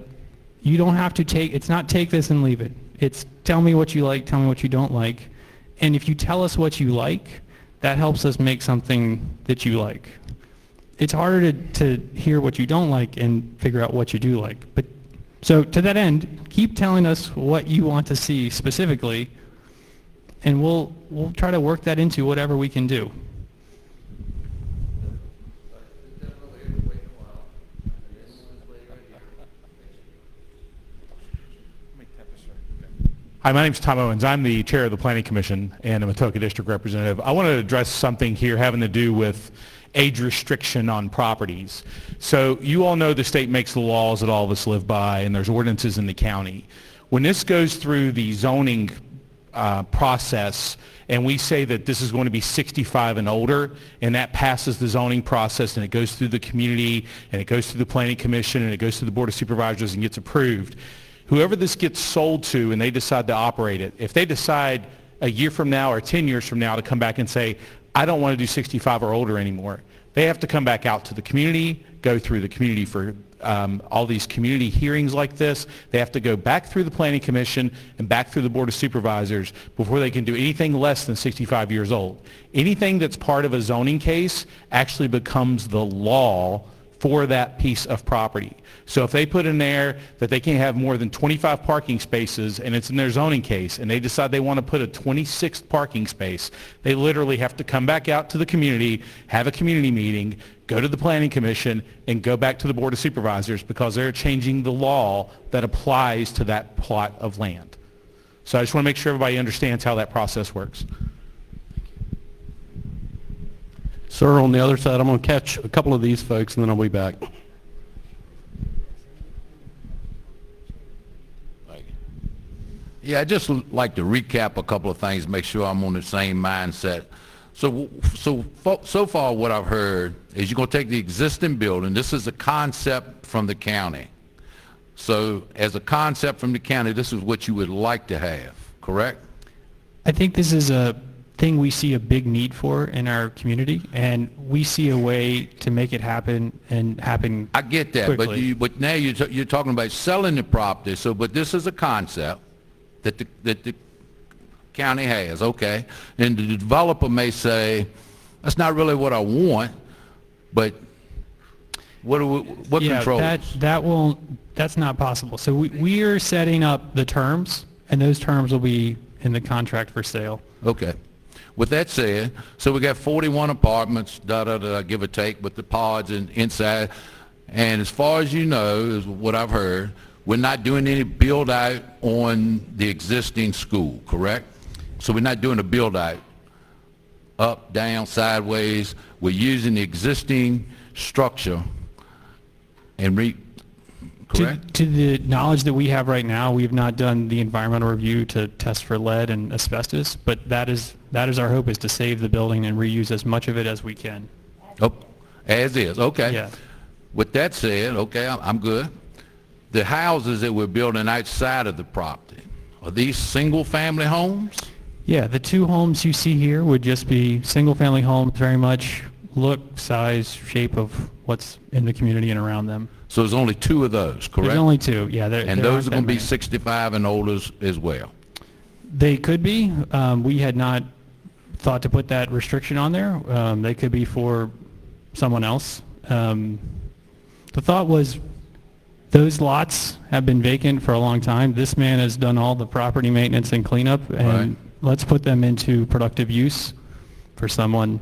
you don't have to it's not take this and leave it. It's tell me what you like, tell me what you don't like. And if you tell us what you like, that helps us make something that you like. It's harder to hear what you don't like and figure out what you do like. But so to that end, keep telling us what you want to see specifically, and we'll try to work that into whatever we can do. Hi, my name is Tom Owens. I'm the chair of the Planning Commission and a Matoaca District representative. I want to address something here having to do with age restriction on properties. So you all know the state makes the laws that all of us live by, and there's ordinances in the county. When this goes through the zoning process, and we say that this is going to be 65 and older, and that passes the zoning process, and it goes through the community, and it goes through the planning commission, and it goes through the board of supervisors and gets approved, whoever this gets sold to and they decide to operate it, if they decide a year from now or 10 years from now to come back and say, I don't want to do 65 or older anymore, they have to come back out to the community, go through the community for all these community hearings like this. They have to go back through the planning commission and back through the board of supervisors before they can do anything less than 65 years old. Anything that's part of a zoning case actually becomes the law for that piece of property. So if they put in there that they can't have more than 25 parking spaces and it's in their zoning case and they decide they want to put a 26th parking space, they literally have to come back out to the community, have a community meeting, go to the planning commission, and go back to the board of supervisors because they're changing the law that applies to that plot of land. So I just want to make sure everybody understands how that process works. Sir, on the other side, I'm going to catch a couple of these folks and then I'll be back. Yeah, I'd just like to recap a couple of things, make sure I'm on the same mindset. So far what I've heard is you're going to take the existing building. This is a concept from the county. So as a concept from the county, this is what you would like to have, correct? I think this is a thing we see a big need for in our community, and we see a way to make it happen and happen I get that, quickly. but now you're talking about selling the property. So, but this is a concept that the county has, okay? And the developer may say, that's not really what I want, but what controls? That's not possible. So we are setting up the terms, and those terms will be in the contract for sale. Okay. With that said, so we got 41 apartments, give or take, with the pods and inside. And as far as you know, is what I've heard, we're not doing any build out on the existing school, correct? So we're not doing a build out up, down, sideways. We're using the existing structure and correct? To the knowledge that we have right now, we have not done the environmental review to test for lead and asbestos, but that is our hope, is to save the building and reuse as much of it as we can. Oh, as is, okay. Yeah. With that said, okay, I'm good. The houses that we're building outside of the property, are these single-family homes? Yeah, the two homes you see here would just be single-family homes, very much look, size, shape of what's in the community and around them. So there's only two of those, correct? There's only two, yeah. And those are going to be 65 and older as well? They could be. We had not thought to put that restriction on there. They could be for someone else. The thought was those lots have been vacant for a long time. This man has done all the property maintenance and cleanup, and let's put them into productive use for someone.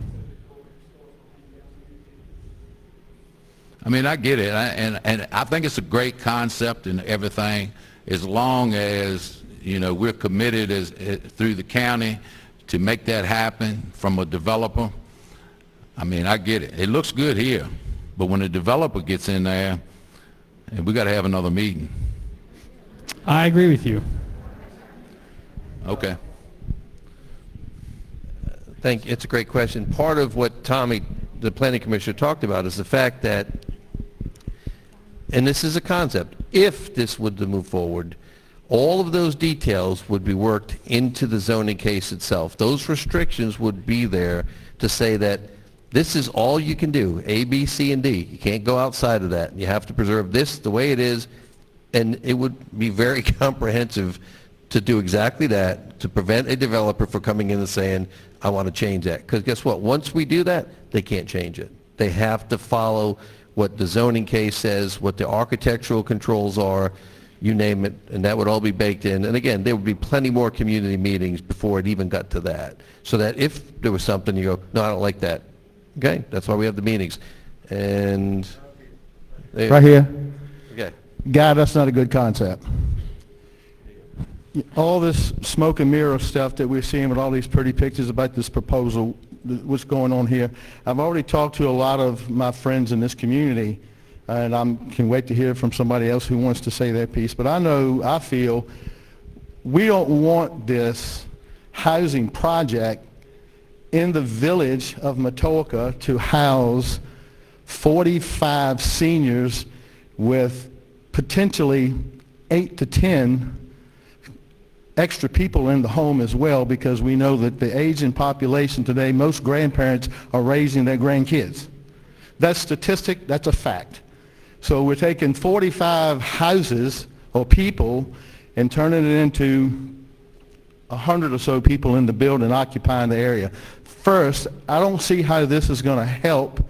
I mean, I get it, and I think it's a great concept and everything, as long as, you know, we're committed through the county to make that happen from a developer. I mean, I get it. It looks good here, but when a developer gets in there, we got to have another meeting. I agree with you. Okay. It's a great question. Part of what Tommy, the planning commissioner, talked about is the fact that, and this is a concept, if this would to move forward, all of those details would be worked into the zoning case itself. Those restrictions would be there to say that this is all you can do, A, B, C, and D. You can't go outside of that. You have to preserve this the way it is, and it would be very comprehensive to do exactly that, to prevent a developer from coming in and saying, I want to change that. Because guess what? Once we do that, they can't change it. They have to follow what the zoning case says, what the architectural controls are, you name it, and that would all be baked in. And again, there would be plenty more community meetings before it even got to that. So that if there was something, you go, no, I don't like that. Okay, that's why we have the meetings. And right here. Okay. God, that's not a good concept. All this smoke and mirror stuff that we're seeing with all these pretty pictures about this proposal, what's going on here. I've already talked to a lot of my friends in this community, and I can wait to hear from somebody else who wants to say their piece. But I feel we don't want this housing project in the village of Matoaca to house 45 seniors with potentially 8 to 10 extra people in the home as well, because we know that the aging population today, most grandparents are raising their grandkids. That's statistic, that's a fact. So we're taking 45 houses or people and turning it into 100 or so people in the building occupying the area. First, I don't see how this is going to help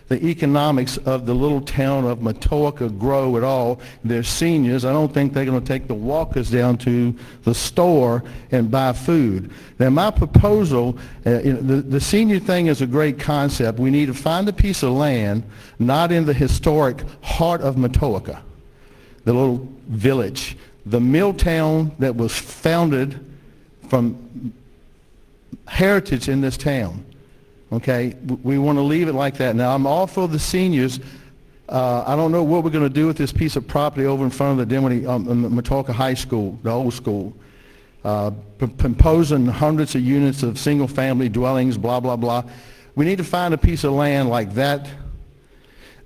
the economics of the little town of Matoaca grow at all. They're seniors. I don't think they're going to take the walkers down to the store and buy food. Now, my proposal, the senior thing is a great concept. We need to find a piece of land, not in the historic heart of Matoaca, the little village, the mill town that was founded from heritage in this town. Okay, we want to leave it like that. Now, I'm all for the seniors. I don't know what we're going to do with this piece of property over in front of the Dinwiddie, Matoaca High School, the old school, proposing hundreds of units of single-family dwellings, blah, blah, blah. We need to find a piece of land like that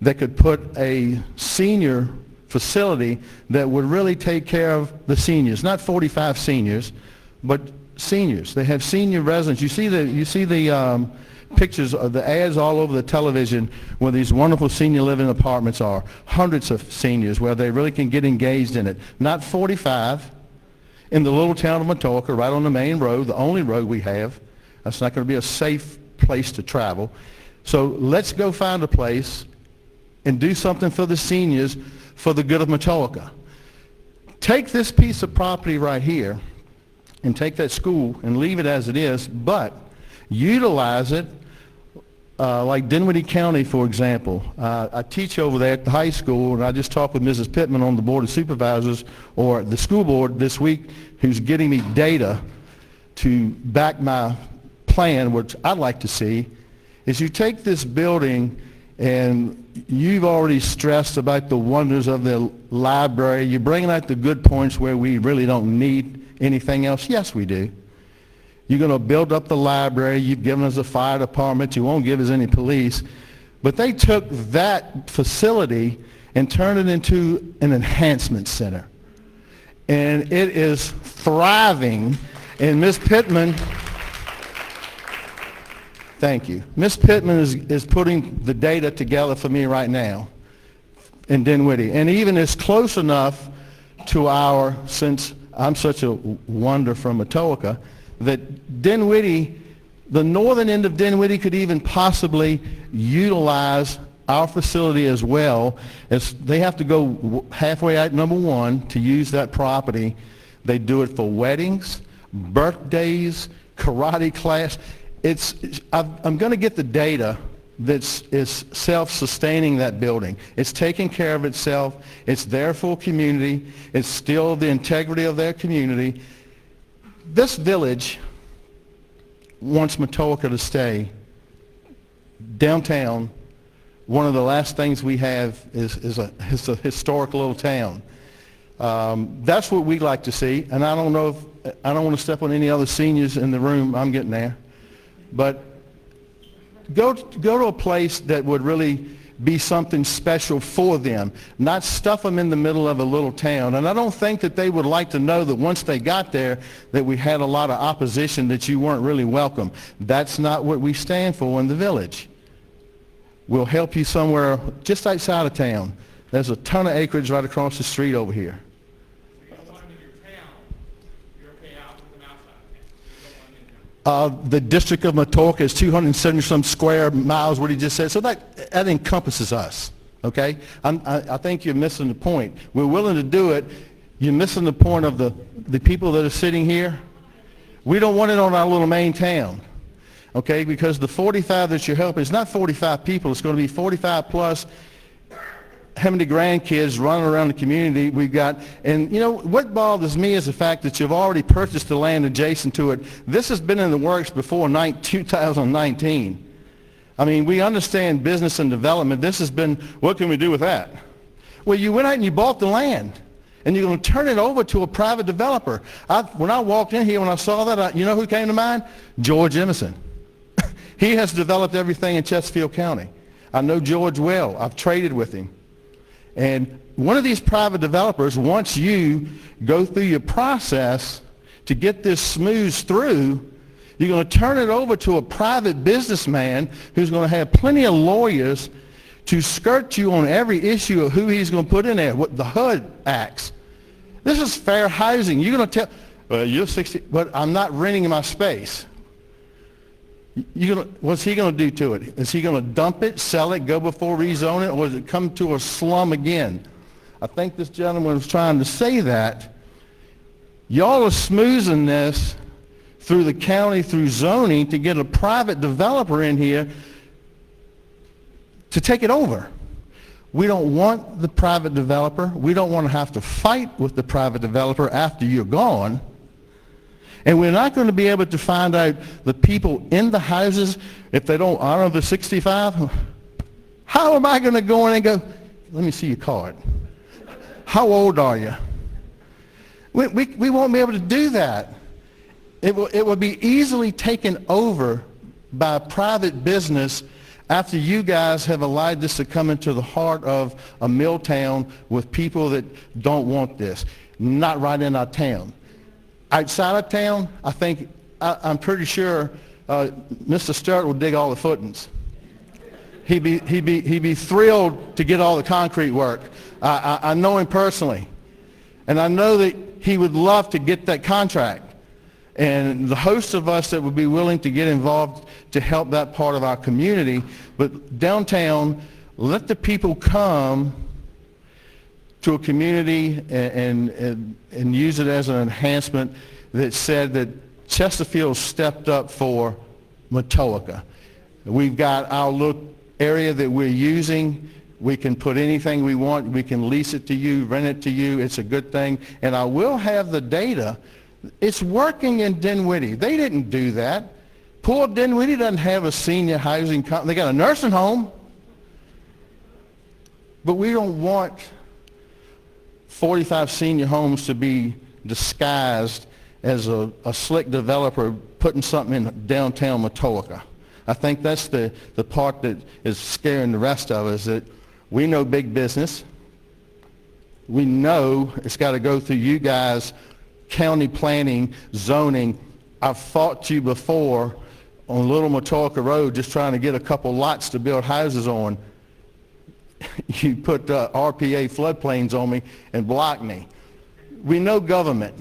that could put a senior facility that would really take care of the seniors, not 45 seniors, but seniors. They have senior residents. You see the pictures of the ads all over the television where these wonderful senior living apartments are. Hundreds of seniors where they really can get engaged in it. Not 45 in the little town of Matoaca, right on the main road, the only road we have. That's not going to be a safe place to travel. So let's go find a place and do something for the seniors for the good of Matoaca. Take this piece of property right here and take that school and leave it as it is, but utilize it like Dinwiddie County, for example. I teach over there at the high school, and I just talked with Mrs. Pittman on the Board of Supervisors, or the school board this week, who's getting me data to back my plan, which I'd like to see, is you take this building, and you've already stressed about the wonders of the library. You're bringing out the good points where we really don't need anything else. Yes, we do. You're going to build up the library. You've given us a fire department. You won't give us any police. But they took that facility and turned it into an enhancement center. And it is thriving. And Ms. Pittman, thank you. Ms. Pittman is putting the data together for me right now in Dinwiddie. And even is close enough to since I'm such a wonder from Matoaca, that Dinwiddie, the northern end of Dinwiddie, could even possibly utilize our facility as well. As they have to go halfway out, number one, to use that property. They do it for weddings, birthdays, karate class. I'm going to get the data is self-sustaining, that building. It's taking care of itself. It's there for community. It's still the integrity of their community. This village wants Matoaca to stay downtown. One of the last things we have is a historic little town. That's what we'd like to see, and I don't want to step on any other seniors in the room. I'm getting there. But go to a place that would really be something special for them, not stuff them in the middle of a little town. And I don't think that they would like to know that once they got there that we had a lot of opposition, that you weren't really welcome. That's not what we stand for in the village. We'll help you somewhere just outside of town. There's a ton of acreage right across the street over here. The district of Matoaca is 270-some square miles, what he just said. So that encompasses us, okay? I think you're missing the point. We're willing to do it. You're missing the point of the people that are sitting here. We don't want it on our little main town, okay? Because the 45 that you're helping is not 45 people. It's going to be 45 plus how many grandkids running around the community we've got. And, you know, what bothers me is the fact that you've already purchased the land adjacent to it. This has been in the works before 2019. I mean, we understand business and development. This has been, what can we do with that? Well, you went out and you bought the land, and you're going to turn it over to a private developer. When I walked in here, when I saw that, you know who came to mind? George Emerson. He has developed everything in Chesterfield County. I know George well. I've traded with him. And one of these private developers, once you go through your process to get this smoothed through, you're going to turn it over to a private businessman who's going to have plenty of lawyers to skirt you on every issue of who he's going to put in there, what the HUD acts. This is fair housing. You're going to tell, well, you're 60, but I'm not renting my space. What's he going to do to it? Is he going to dump it, sell it, go before rezoning, or does it come to a slum again? I think this gentleman was trying to say that. Y'all are smoothing this through the county, through zoning, to get a private developer in here to take it over. We don't want the private developer. We don't want to have to fight with the private developer after you're gone. And we're not going to be able to find out the people in the houses if they don't honor the 65. How am I going to go in and go, let me see your card. How old are you? We won't be able to do that. It will be easily taken over by a private business after you guys have allowed this to come into the heart of a mill town with people that don't want this, not right in our town. Outside of town, I'm pretty sure Mr. Stewart will dig all the footings. He'd be thrilled to get all the concrete work. I know him personally, and I know that he would love to get that contract. And the host of us that would be willing to get involved to help that part of our community. But downtown, let the people come to a community and use it as an enhancement that said that Chesterfield stepped up for Matoaca. We've got our little area that we're using. We can put anything we want. We can lease it to you, rent it to you. It's a good thing. And I will have the data. It's working in Dinwiddie. They didn't do that. Poor Dinwiddie doesn't have a senior housing company. They got a nursing home. But we don't want 45 senior homes to be disguised as a slick developer putting something in downtown Matoaca. I think that's the part that is scaring the rest of us, that we know big business. We know it's got to go through you guys, county planning, zoning. I've fought you before on Little Matoaca Road just trying to get a couple lots to build houses on. You put RPA floodplains on me and blocked me. We know government.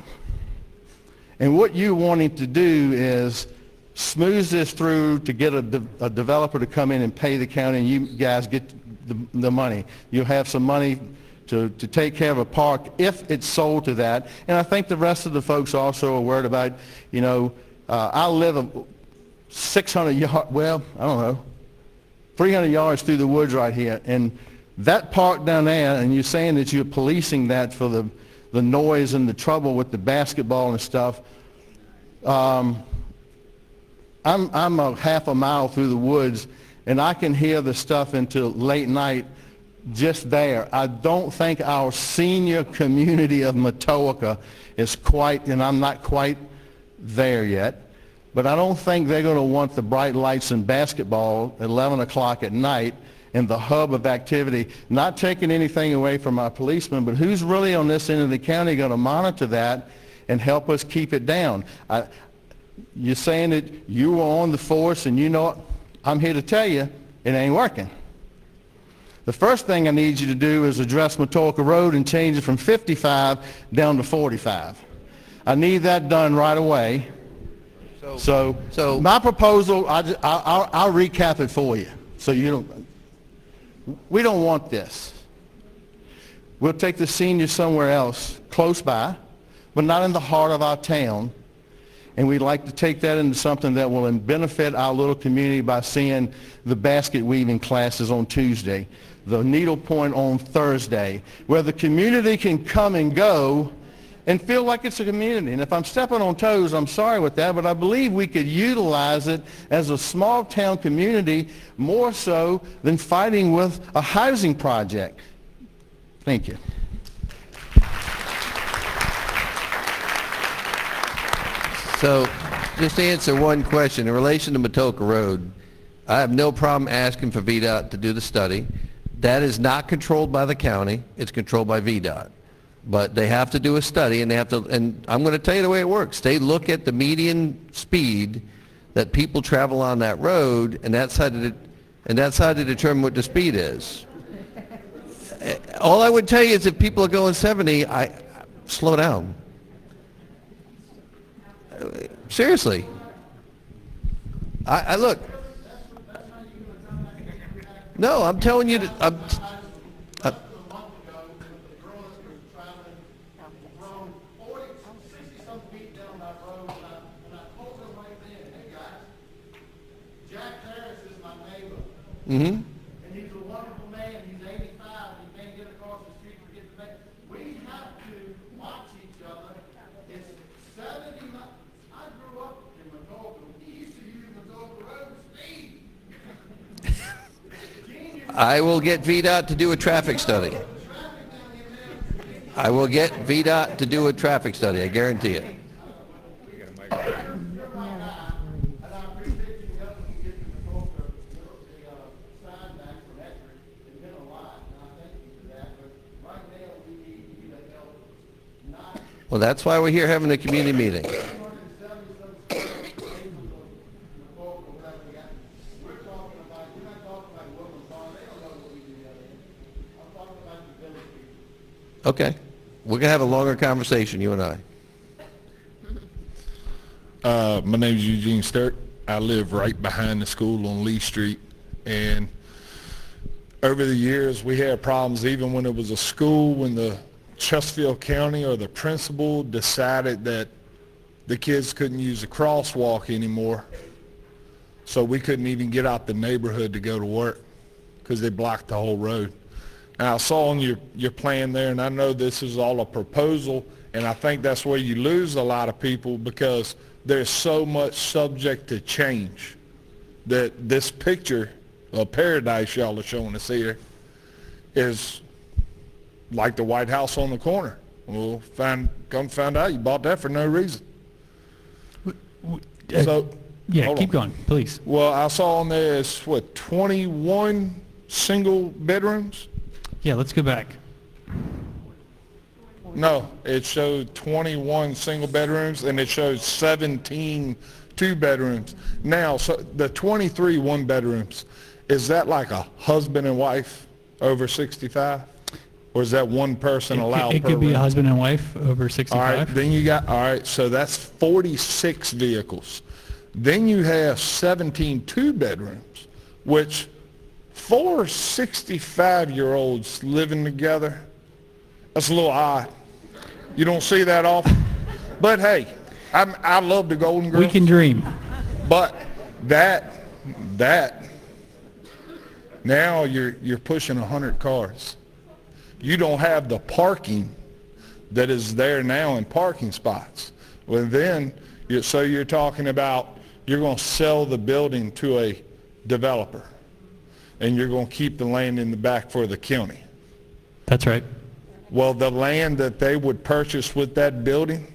And what you're wanting to do is smooth this through to get a developer to come in and pay the county, and you guys get the money. You'll have some money to take care of a park if it's sold to that. And I think the rest of the folks also are worried about, you know, I live 600 yards, well, I don't know, 300 yards through the woods right here. And that park down there, and you're saying that you're policing that for the noise and the trouble with the basketball and stuff. I'm a half a mile through the woods, and I can hear the stuff until late night just there. I don't think our senior community of Matoaca is quite, and I'm not quite there yet, but I don't think they're going to want the bright lights and basketball at 11 o'clock at night and the hub of activity. Not taking anything away from our policemen, but who's really on this end of the county going to monitor that and help us keep it down? You're saying that you were on the force, and you know what? I'm here to tell you it ain't working. The first thing I need you to do is address Matoaca Road and change it from 55 down to 45. I need that done right away. So my proposal, I'll recap it for you. So you don't. We don't want this. We'll take the seniors somewhere else, close by, but not in the heart of our town. And we'd like to take that into something that will benefit our little community by seeing the basket weaving classes on Tuesday, the needle point on Thursday, where the community can come and go and feel like it's a community. And if I'm stepping on toes, I'm sorry with that, but I believe we could utilize it as a small town community more so than fighting with a housing project. Thank you. So, just to answer one question, in relation to Matoaca Road, I have no problem asking for VDOT to do the study. That is not controlled by the county, it's controlled by VDOT. But they have to do a study, and they have to, and I'm going to tell you the way it works. They look at the median speed that people travel on that road, and that's how to determine what the speed is. All I would tell you is if people are going 70, slow down. Seriously. I look. No, I'm telling you that. Mm-hmm. And he's a wonderful man. He's 85. He can't get across the street to get the mail. We have to watch each other. It's 70 miles. I grew up in Matoaca. He used to use Matoaca Road speed. I will get VDOT to do a traffic study. I will get VDOT to do a traffic study. I guarantee it. Well, that's why we're here having a community meeting. Okay. We're going to have a longer conversation, you and I. My name is Eugene Sturt. I live right behind the school on Lee Street. And over the years, we had problems even when it was a school, when the Chesterfield County or the principal decided that the kids couldn't use the crosswalk anymore, so we couldn't even get out the neighborhood to go to work because they blocked the whole road. Now, I saw on your plan there, and I know this is all a proposal, and I think that's where you lose a lot of people because there's so much subject to change that this picture of paradise y'all are showing us here is like the White House on the corner. We'll come find out you bought that for no reason. So, yeah, keep going, please. Well, I saw on there it's 21 single bedrooms? Yeah, let's go back. No, it showed 21 single bedrooms and it showed 17 two bedrooms. Now, so the 23 one bedrooms, is that like a husband and wife over 65? Or is that one person allowed per It could be a room? husband and wife over 65. All right, then you got, all right, so that's 46 vehicles. Then you have 17 two bedrooms, which 4 65-year-olds living together, that's a little odd. You don't see that often. But hey, I love the Golden Girls. We can dream. But that, now you're pushing 100 cars. You don't have the parking that is there now in parking spots. Well, then, so you're talking about you're going to sell the building to a developer, and you're going to keep the land in the back for the county. That's right. Well, the land that they would purchase with that building,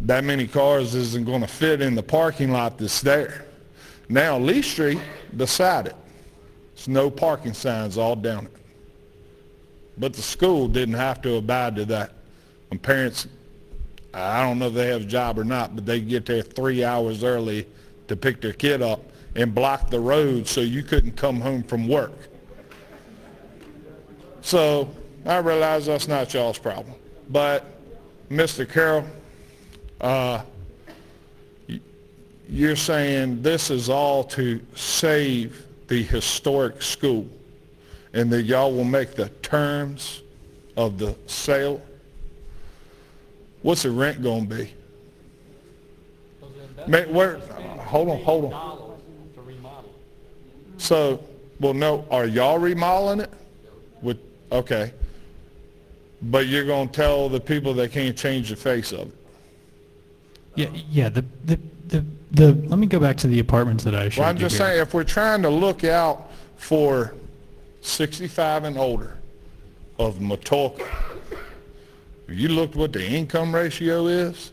that many cars isn't going to fit in the parking lot that's there. Now, Lee Street, beside it, there's no parking signs all down it. But the school didn't have to abide to that. When parents, I don't know if they have a job or not, but they get there 3 hours early to pick their kid up and block the road so you couldn't come home from work. So I realize that's not y'all's problem. But Mr. Carroll, you're saying this is all to save the historic school, and that y'all will make the terms of the sale. What's the rent going to be? Hold on. So Well, no, are y'all remodeling it? Okay. But you're going to tell the people they can't change the face of it. Yeah. Let me go back to the apartments that I showed you. Well, I'm just here. saying, if we're trying to look out for 65 and older of Matoaca, have you looked what the income ratio is?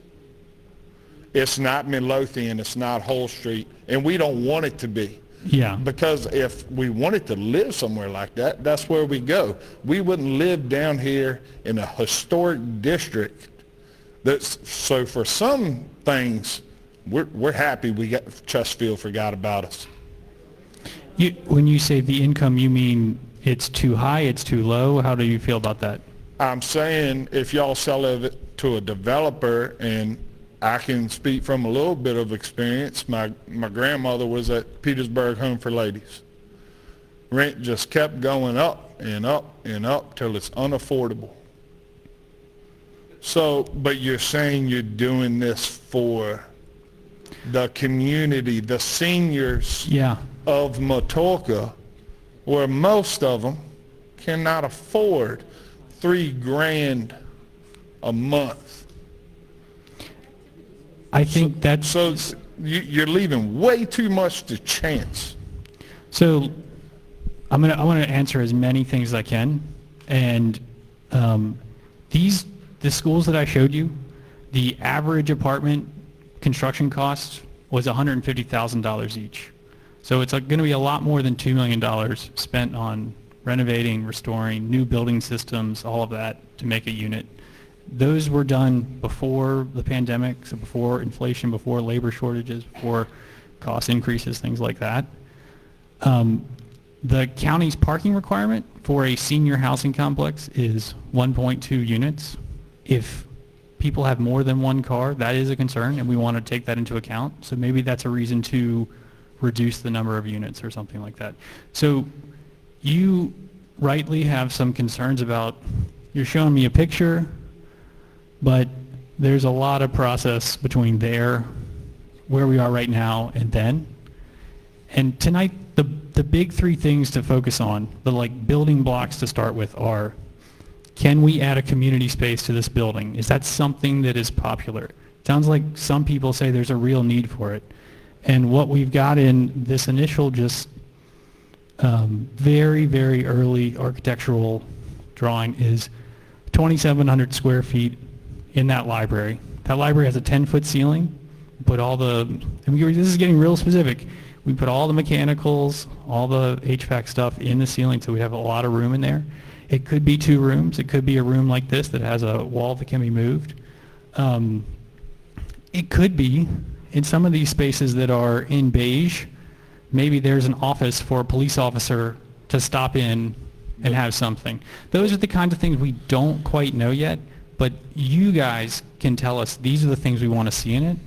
It's not Midlothian, it's not Whole Street, and we don't want it to be. Yeah. Because if we wanted to live somewhere like that, that's where we go. We wouldn't live down here in a historic district. So for some things, we're happy Chesterfield forgot about us. When you say the income, you mean it's too high, it's too low? How do you feel about that? I'm saying if y'all sell it to a developer, and I can speak from a little bit of experience. My grandmother was at Petersburg Home for Ladies. Rent just kept going up and up and up till it's unaffordable. So, but you're saying you're doing this for the community, the seniors of Matoaca, where most of them cannot afford $3,000 a month. I think that's... So you're leaving way too much to chance. So I want to answer as many things as I can. And the schools that I showed you, the average apartment construction cost was $150,000 each. So it's going to be a lot more than $2 million spent on renovating, restoring, new building systems, all of that to make a unit. Those were done before the pandemic, so before inflation, before labor shortages, before cost increases, things like that. The county's parking requirement for a senior housing complex is 1.2 units. If people have more than one car, that is a concern, and we want to take that into account. So maybe that's a reason to reduce the number of units or something like that. So you rightly have some concerns about, you're showing me a picture, but there's a lot of process between where we are right now, and then. And tonight, the big three things to focus on, the building blocks to start with, are, can we add a community space to this building? Is that something that is popular? It sounds like some people say there's a real need for it. And what we've got in this initial just very, very early architectural drawing is 2,700 square feet in that library. That library has a 10-foot ceiling. We put all the, and this is getting real specific, we put all the mechanicals, all the HVAC stuff in the ceiling, so we have a lot of room in there. It could be 2 rooms. It could be a room like this that has a wall that can be moved. It could be, in some of these spaces that are in beige, maybe there's an office for a police officer to stop in and have something. Those are the kinds of things we don't quite know yet, but you guys can tell us these are the things we want to see in it.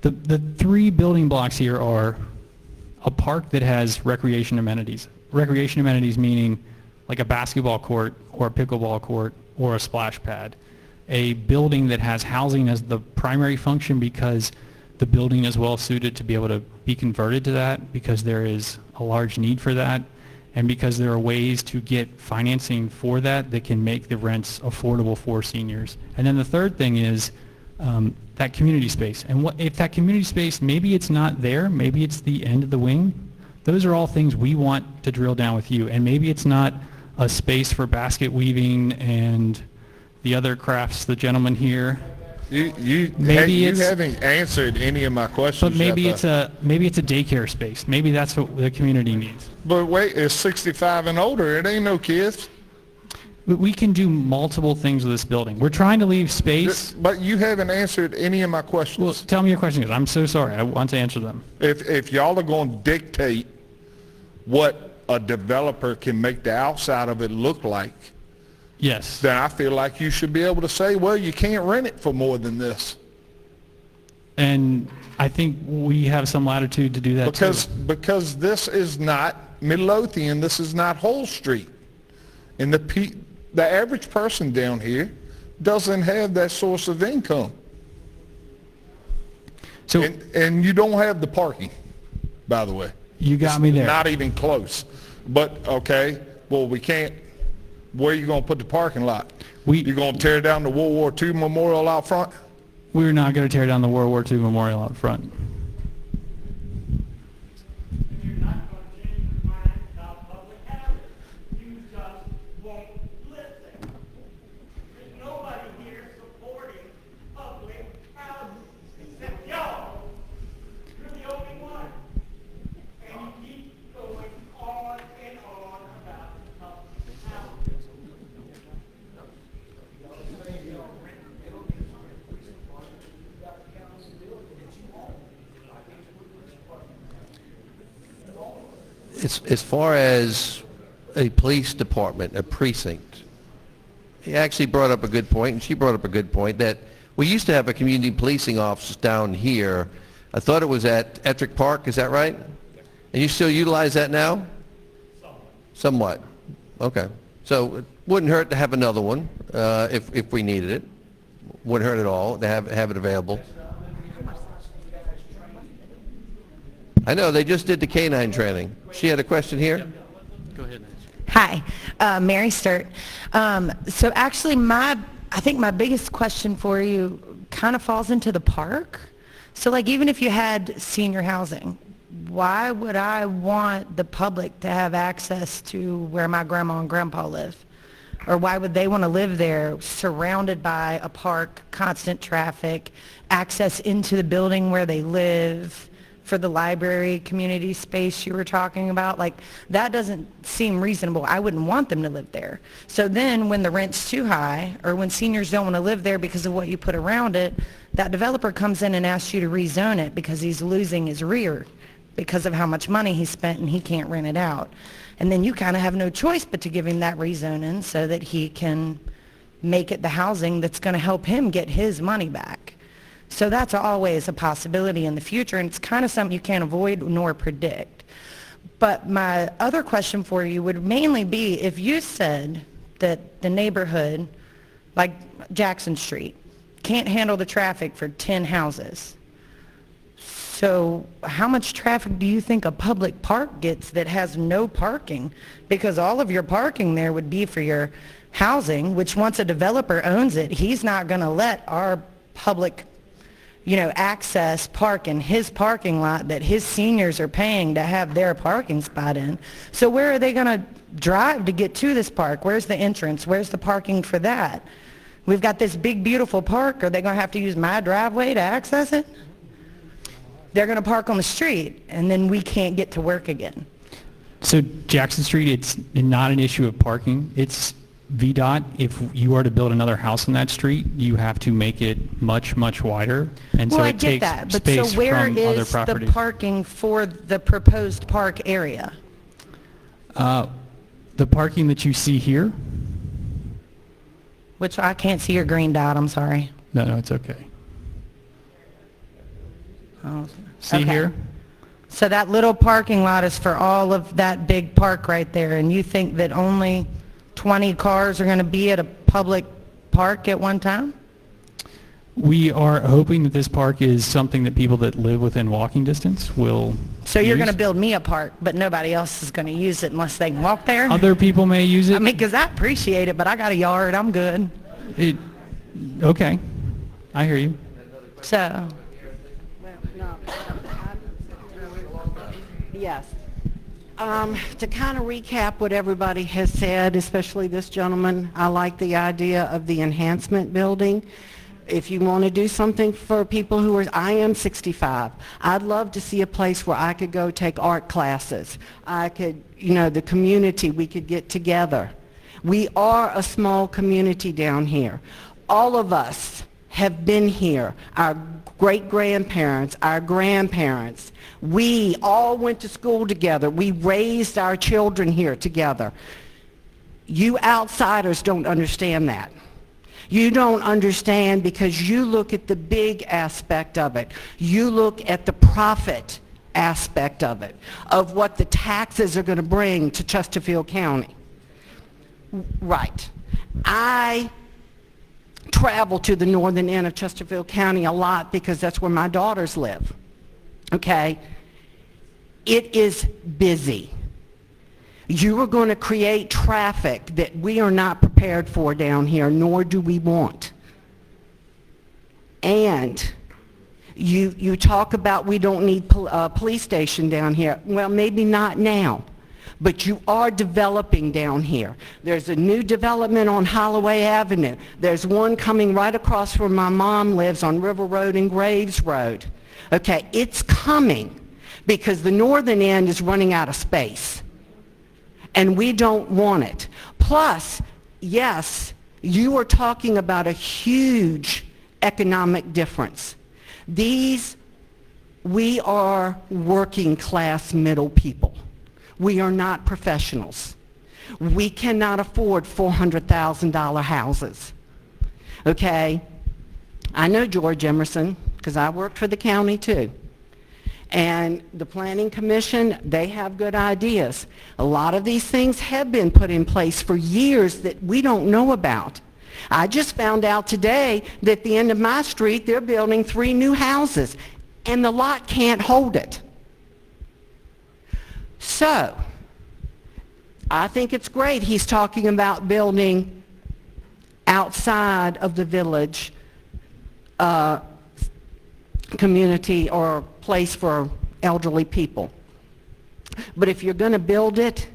The 3 building blocks here are a park that has recreation amenities. Recreation amenities meaning like a basketball court or a pickleball court or a splash pad. A building that has housing as the primary function because the building is well suited to be able to be converted to that, because there is a large need for that, and because there are ways to get financing for that that can make the rents affordable for seniors. And then the third thing is that community space. And if that community space, maybe it's not there, maybe it's the end of the wing, those are all things we want to drill down with you. And maybe it's not a space for basket weaving and the other crafts, the gentleman here. You haven't answered any of my questions. But maybe it's a daycare space. Maybe that's what the community needs. But wait, it's 65 and older. It ain't no kids. But we can do multiple things with this building. We're trying to leave space. But you haven't answered any of my questions. Well, tell me your question, because I'm so sorry. I want to answer them. If y'all are going to dictate what a developer can make the outside of it look like, yes, then I feel like you should be able to say, well, you can't rent it for more than this. And I think we have some latitude to do that too. Because this is not Midlothian, this is not Whole Street. And the average person down here doesn't have that source of income. And you don't have the parking, by the way. You got me there. Not even close. But, okay, well, we can't, where are you going to put the parking lot? We- You going to tear down the World War II memorial out front? We're not going to tear down the World War II memorial out front. As far as a police department, a precinct, he actually brought up a good point, and she brought up a good point, that we used to have a community policing office down here. I thought it was at Ettrick Park, is that right? And you still utilize that now? Somewhat. Okay. So it wouldn't hurt to have another one if we needed it. Wouldn't hurt at all to have it available. I know, they just did the canine training. She had a question here? Go ahead, Nancy. Hi, Mary Sturt. So actually, I think my biggest question for you kind of falls into the park. So like even if you had senior housing, why would I want the public to have access to where my grandma and grandpa live? Or why would they want to live there surrounded by a park, constant traffic, access into the building where they live, for the library community space you were talking about? Like, that doesn't seem reasonable. I wouldn't want them to live there. So then when the rent's too high, or when seniors don't want to live there because of what you put around it, that developer comes in and asks you to rezone it because he's losing his rear because of how much money he spent and he can't rent it out. And then you kind of have no choice but to give him that rezoning so that he can make it the housing that's going to help him get his money back. So that's always a possibility in the future, and it's kind of something you can't avoid nor predict. But my other question for you would mainly be, if you said that the neighborhood, like Jackson Street, can't handle the traffic for 10 houses, so how much traffic do you think a public park gets that has no parking? Because all of your parking there would be for your housing, which once a developer owns it, he's not going to let our public access park in his parking lot that his seniors are paying to have their parking spot in. So where are they going to drive to get to this park? Where's the entrance? Where's the parking for that? We've got this big, beautiful park. Are they going to have to use my driveway to access it? They're going to park on the street, and then we can't get to work again. So Jackson Street, it's not an issue of parking. It's VDOT. If you are to build another house on that street, you have to make it much, much wider. And Well, so I it get takes that, but space so where from other is the properties. parking for the proposed park area? The parking that you see here? Which I can't see your green dot, I'm sorry. No, it's okay. Oh, See okay. here? So that little parking lot is for all of that big park right there, and you think that only 20 cars are going to be at a public park at one time? We are hoping that this park is something that people that live within walking distance will So you're use. going to build me a park, but nobody else is going to use it unless they can walk there? Other people may use it. I mean, because I appreciate it, but I got a yard, I'm good. Okay, I hear you. So, Yes. To kind of recap what everybody has said, especially this gentleman, I like the idea of the enhancement building. If you want to do something for people who are, I am 65. I'd love to see a place where I could go take art classes. I could, the community, we could get together. We are a small community down here. All of us have been here. Our great-grandparents, our grandparents. We all went to school together. We raised our children here together. You outsiders don't understand that. You don't understand because you look at the big aspect of it. You look at the profit aspect of it, of what the taxes are going to bring to Chesterfield County. Right. I travel to the northern end of Chesterfield County a lot because that's where my daughters live. Okay? It is busy. You are going to create traffic that we are not prepared for down here, nor do we want. And you talk about we don't need a police station down here. Well, maybe not now, but you are developing down here. There's a new development on Holloway Avenue. There's one coming right across where my mom lives on River Road and Graves Road. Okay, it's coming because the northern end is running out of space. And we don't want it. Plus, yes, you are talking about a huge economic difference. We are working class middle people. We are not professionals. We cannot afford $400,000 houses. Okay? I know George Emerson because I worked for the county too. And the Planning Commission, they have good ideas. A lot of these things have been put in place for years that we don't know about. I just found out today that at the end of my street, they're building 3 new houses, and the lot can't hold it. So, I think it's great he's talking about building outside of the village community or place for elderly people. But if you're going to build it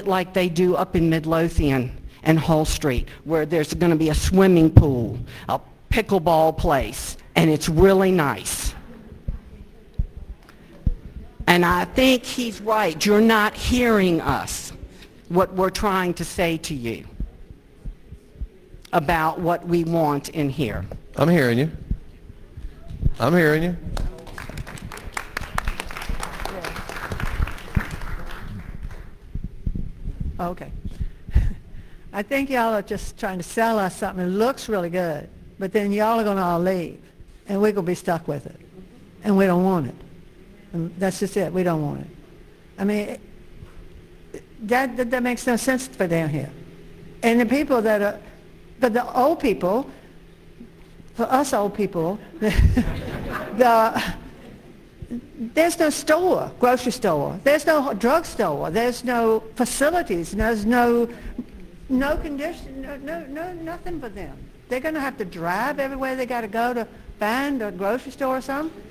like they do up in Midlothian and Hull Street, where there's going to be a swimming pool, a pickleball place, and it's really nice. And I think he's right. You're not hearing us, what we're trying to say to you about what we want in here. I'm hearing you. I'm hearing you. Okay. I think y'all are just trying to sell us something that looks really good, but then y'all are going to all leave, and we're going to be stuck with it, and we don't want it. And that's just it. We don't want it. I mean, that makes no sense for down here. And the people that are, but the old people, for us old people, there's no store, grocery store. There's no drug store. There's no facilities. There's no condition, no nothing for them. They're going to have to drive everywhere they got to go to find a grocery store or something.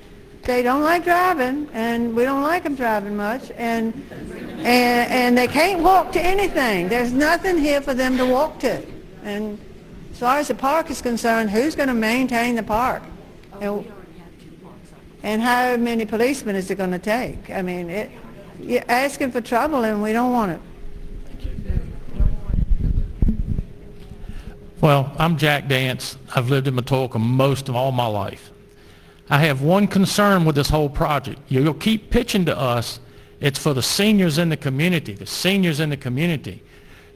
They don't like driving, and we don't like them driving much, and they can't walk to anything. There's nothing here for them to walk to. And as far as the park is concerned, who's going to maintain the park? And how many policemen is it going to take? I mean, you're asking for trouble, and we don't want it. Well, I'm Jack Dance. I've lived in Matoaca most of all my life. I have one concern with this whole project. You'll keep pitching to us, it's for the seniors in the community, the seniors in the community.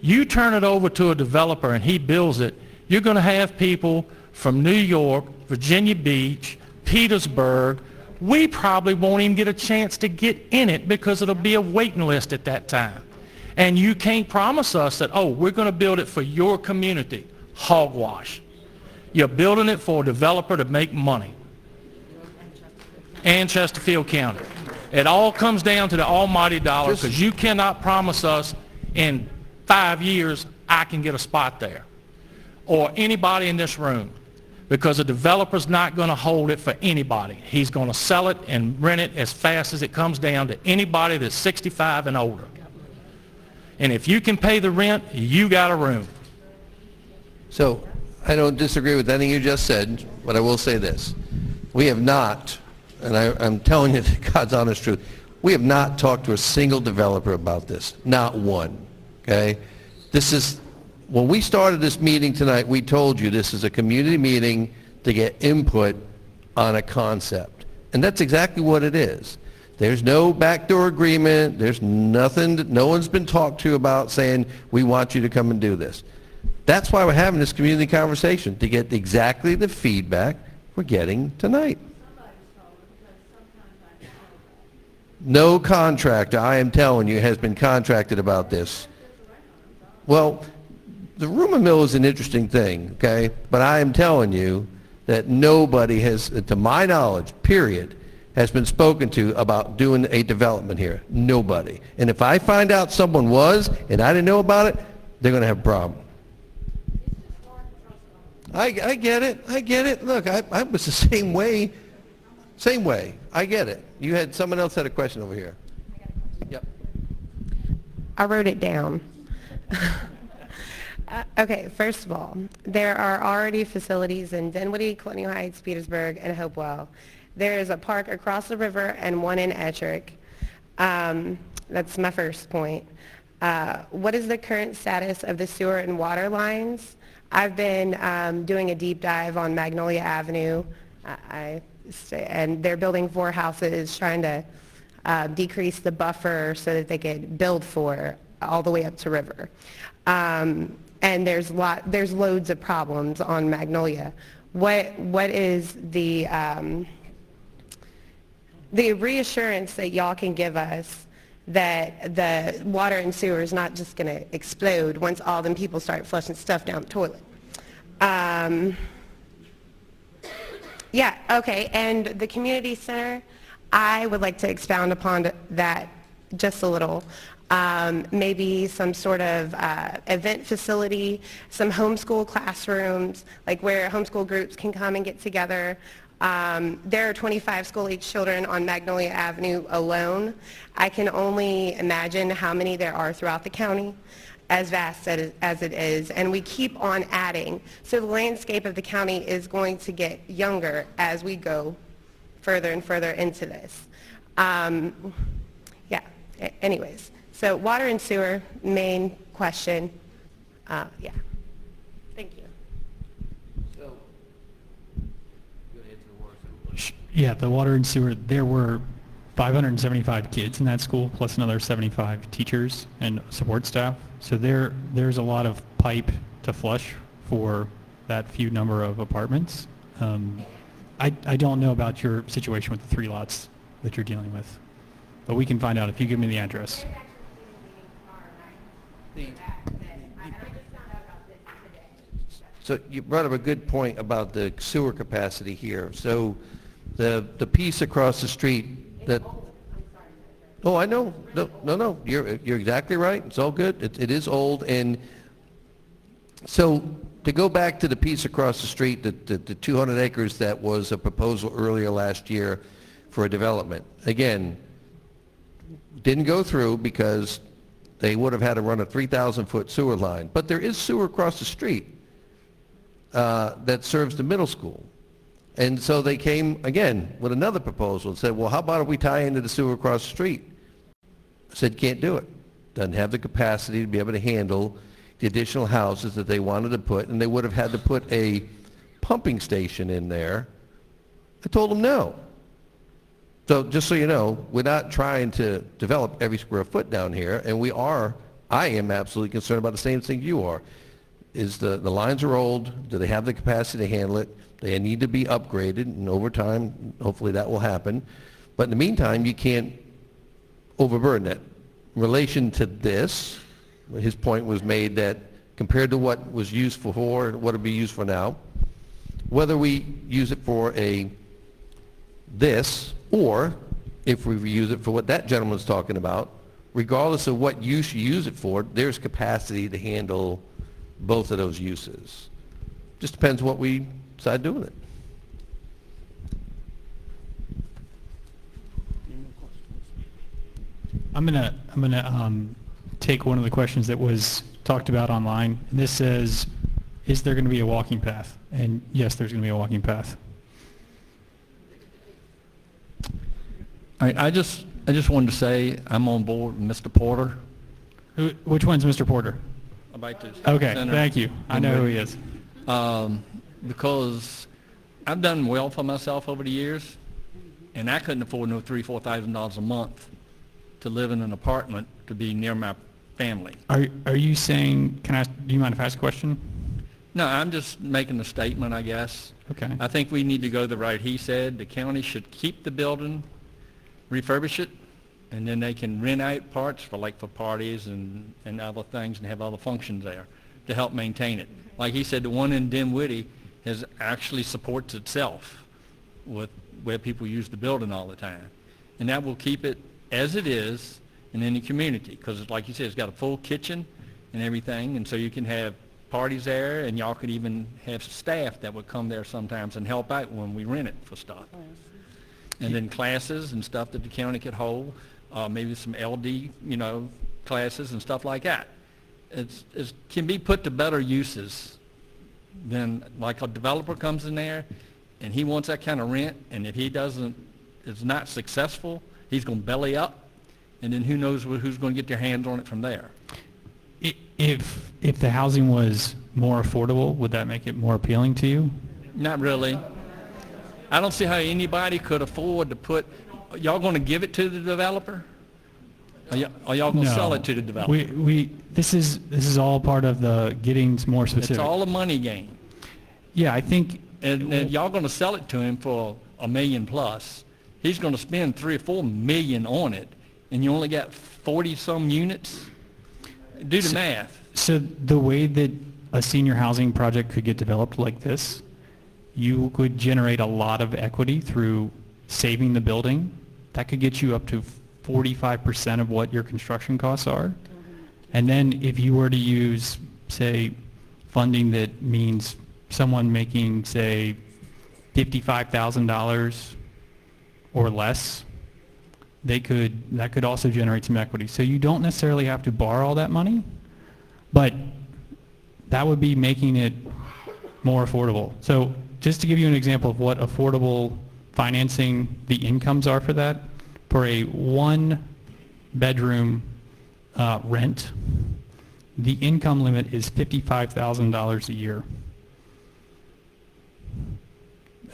You turn it over to a developer and he builds it, you're going to have people from New York, Virginia Beach, Petersburg. We probably won't even get a chance to get in it because it'll be a waiting list at that time. And you can't promise us that, oh, we're going to build it for your community. Hogwash. You're building it for a developer to make money. And Chesterfield County. It all comes down to the almighty dollar because you cannot promise us in 5 years I can get a spot there or anybody in this room because a developer's not going to hold it for anybody. He's going to sell it and rent it as fast as it comes down to anybody that's 65 and older. And if you can pay the rent, you got a room. So I don't disagree with anything you just said, but I will say this. We have not, and I'm telling you the God's honest truth, we have not talked to a single developer about this, not one, okay? This is, when we started this meeting tonight, we told you this is a community meeting to get input on a concept. And that's exactly what it is. There's no backdoor agreement. There's nothing that no one's been talked to about saying, we want you to come and do this. That's why we're having this community conversation, to get exactly the feedback we're getting tonight. No contractor, I am telling you, has been contracted about this. Well, the rumor mill is an interesting thing, okay? But I am telling you that nobody has, to my knowledge, period, has been spoken to about doing a development here? Nobody. And if I find out someone was and I didn't know about it, they're going to have a problem. I get it. I get it. Look, I was the same way. Same way. I get it. You had someone else had a question over here. Yep. I wrote it down. Okay, first of all, there are already facilities in Dinwiddie, Colonial Heights, Petersburg, and Hopewell. There is a park across the river and one in Ettrick. That's my first point. What is the current status of the sewer and water lines? I've been doing a deep dive on Magnolia Avenue, and they're building 4 houses, trying to decrease the buffer so that they could build 4 all the way up to river. And there's loads of problems on Magnolia. What is the reassurance that y'all can give us that the water and sewer is not just going to explode once all them people start flushing stuff down the toilet? Yeah, okay, and the community center, I would like to expound upon that just a little. Maybe some sort of event facility, some homeschool classrooms, like where homeschool groups can come and get together. There are 25 school-age children on Magnolia Avenue alone. I can only imagine how many there are throughout the county, as vast as it is, and we keep on adding. So the landscape of the county is going to get younger as we go further and further into this. Yeah, anyways. So water and sewer, main question. Yeah. Thank you. So, go ahead to the water sewer. Yeah, the water and sewer, there were 575 kids in that school, plus another 75 teachers and support staff. So there's a lot of pipe to flush for that few number of apartments. I don't know about your situation with the 3 lots that you're dealing with, but we can find out if you give me the address. So you brought up a good point about the sewer capacity here. So the piece across the street that... Oh, I know. No. You're exactly right. It's all good. It is old. And so to go back to the piece across the street, the 200 acres that was a proposal earlier last year for a development, again, didn't go through because they would have had to run a 3,000-foot sewer line. But there is sewer across the street that serves the middle school. And so they came, again, with another proposal and said, well, how about if we tie into the sewer across the street? I said, can't do it. Doesn't have the capacity to be able to handle the additional houses that they wanted to put, and they would have had to put a pumping station in there. I told them no. So just so you know, we're not trying to develop every square foot down here, and I am absolutely concerned about the same thing you are. Is the lines are old, do they have the capacity to handle it? They need to be upgraded, and over time, hopefully that will happen. But in the meantime, you can't overburden it. In relation to this, his point was made that compared to what was used before and what it'll be used for now, whether we use it for this, or if we use it for what that gentleman's talking about, regardless of what use you use it for, there's capacity to handle both of those uses. Just depends what we decide to do with it. I'm gonna take one of the questions that was talked about online. And this says, is there going to be a walking path? And yes, there's going to be a walking path. All right, I just wanted to say I'm on board with Mr. Porter. Which one's Mr. Porter? About this Okay, center. thank you. I know who he is. Because I've done well for myself over the years, and I couldn't afford no $3,000, $4,000 a month to live in an apartment to be near my family. Are you saying, do you mind if I ask a question? No, I'm just making a statement, I guess. Okay. I think we need to go the route he said. The county should keep the building, refurbish it, and then they can rent out parts for parties and other things and have other functions there to help maintain it. Like he said, the one in Dinwiddie actually supports itself with where people use the building all the time. And that will keep it as it is in any community, because like you said, it's got a full kitchen and everything, and so you can have parties there, and y'all could even have staff that would come there sometimes and help out when we rent it for stuff. And then classes and stuff that the county could hold, maybe some LD, classes and stuff like that. It can be put to better uses than like a developer comes in there and he wants that kind of rent, and if he is not successful, he's going to belly up, and then who knows who's going to get their hands on it from there. If the housing was more affordable, would that make it more appealing to you? Not really. I don't see how anybody could afford to put. Y'all going to give it to the developer? Are y'all going to sell it to the developer? This is all part of the getting more specific. It's all a money game. Yeah, I think. And y'all going to sell it to him for $1 million plus. He's going to spend $3 or $4 million on it, and you only got 40-some units. Do the math. So the way that a senior housing project could get developed like this, you could generate a lot of equity through saving the building. That could get you up to 45% of what your construction costs are. And then if you were to use, say, funding that means someone making, say, $55,000 or less, that could also generate some equity. So you don't necessarily have to borrow all that money, but that would be making it more affordable. So just to give you an example of what affordable financing, the incomes are for that, for a one-bedroom rent, the income limit is $55,000 a year.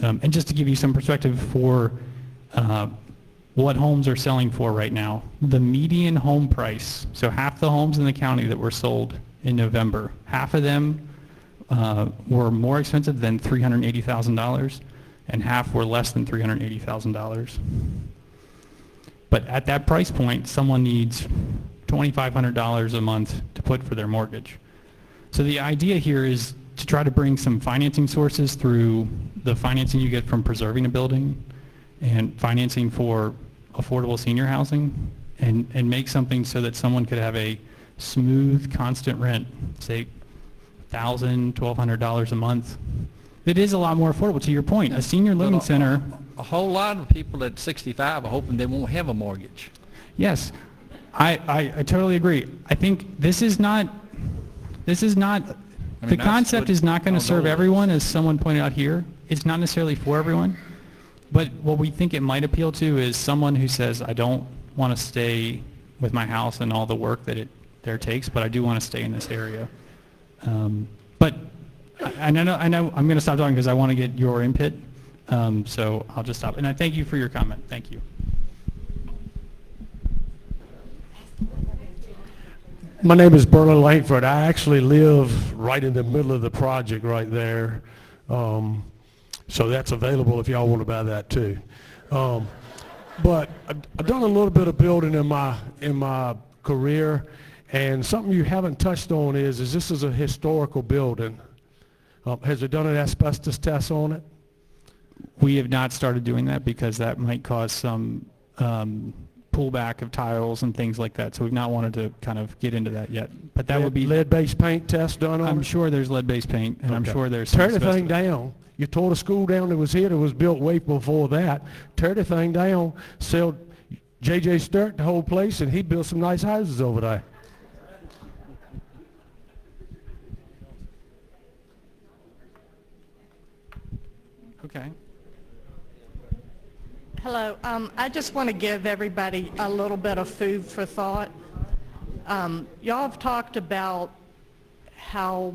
And just to give you some perspective for what homes are selling for right now, the median home price, so half the homes in the county that were sold in November, half of them were more expensive than $380,000, and half were less than $380,000. But at that price point, someone needs $2,500 a month to put for their mortgage. So the idea here is to try to bring some financing sources through the financing you get from preserving a building and financing for affordable senior housing, and make something so that someone could have a smooth, constant rent, say $1,000, $1,200 a month. It is a lot more affordable. To your point, a senior living center. A whole lot of people at 65 are hoping they won't have a mortgage. Yes, I totally agree. I think this is not, the concept is not going to serve everyone, as someone pointed out here. It's not necessarily for everyone. But what we think it might appeal to is someone who says, I don't want to stay with my house and all the work that it takes, but I do want to stay in this area. But I know I'm going to stop talking because I want to get your input. So I'll just stop. And I thank you for your comment. Thank you. My name is Berlin Langford. I actually live right in the middle of the project right there. So that's available if y'all want to buy that too. But I've done a little bit of building in my career, and something you haven't touched on is this is a historical building. Has it done an asbestos test on it? We have not started doing that because that might cause some pullback of tiles and things like that. So we've not wanted to kind of get into that yet. But that would be lead-based paint test done on it? I'm sure there's lead-based paint, and I'm sure there's Tear the thing down. You tore the school down that was here that was built way before that. Tear the thing down, sell J.J. Sturt the whole place, and he built some nice houses over there. Okay. Hello. I just want to give everybody a little bit of food for thought. Y'all have talked about how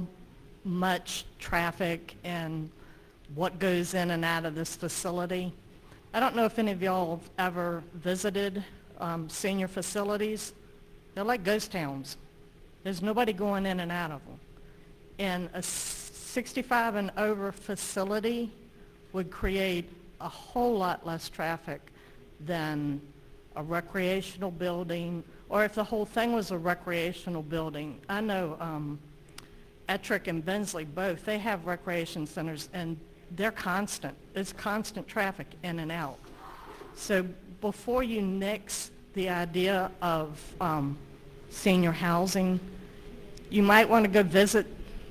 much traffic and what goes in and out of this facility. I don't know if any of y'all have ever visited senior facilities. They're like ghost towns. There's nobody going in and out of them. And a 65 and over facility would create a whole lot less traffic than a recreational building, or if the whole thing was a recreational building. I know Ettrick and Bensley both, they have recreation centers, and they're constant. There's constant traffic in and out. So before you nix the idea of senior housing, you might want to go visit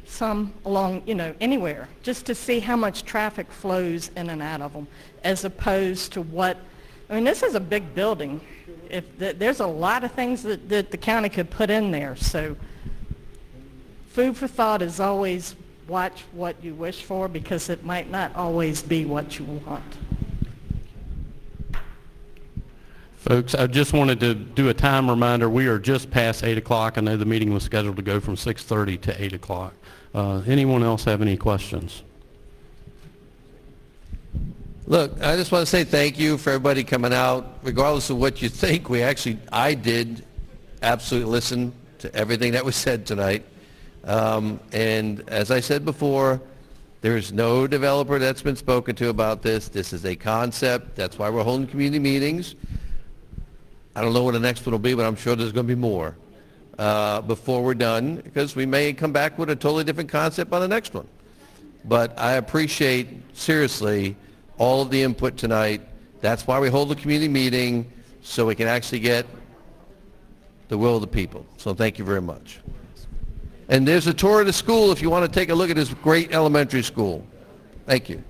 some along, anywhere, just to see how much traffic flows in and out of them, as opposed to this is a big building. There's a lot of things that the county could put in there. So food for thought is always watch what you wish for, because it might not always be what you want. Folks, I just wanted to do a time reminder. We are just past 8 o'clock. I know the meeting was scheduled to go from 6:30 to 8 o'clock. Anyone else have any questions? Look, I just want to say thank you for everybody coming out. Regardless of what you think, I did absolutely listen to everything that was said tonight. And as I said before, there's no developer that's been spoken to about this. This is a concept. That's why we're holding community meetings. I don't know what the next one will be, but I'm sure there's going to be more before we're done, because we may come back with a totally different concept on the next one. But I appreciate, seriously, all of the input tonight. That's why we hold the community meeting, so we can actually get the will of the people. So thank you very much. And there's a tour of the school if you want to take a look at this great elementary school. Thank you.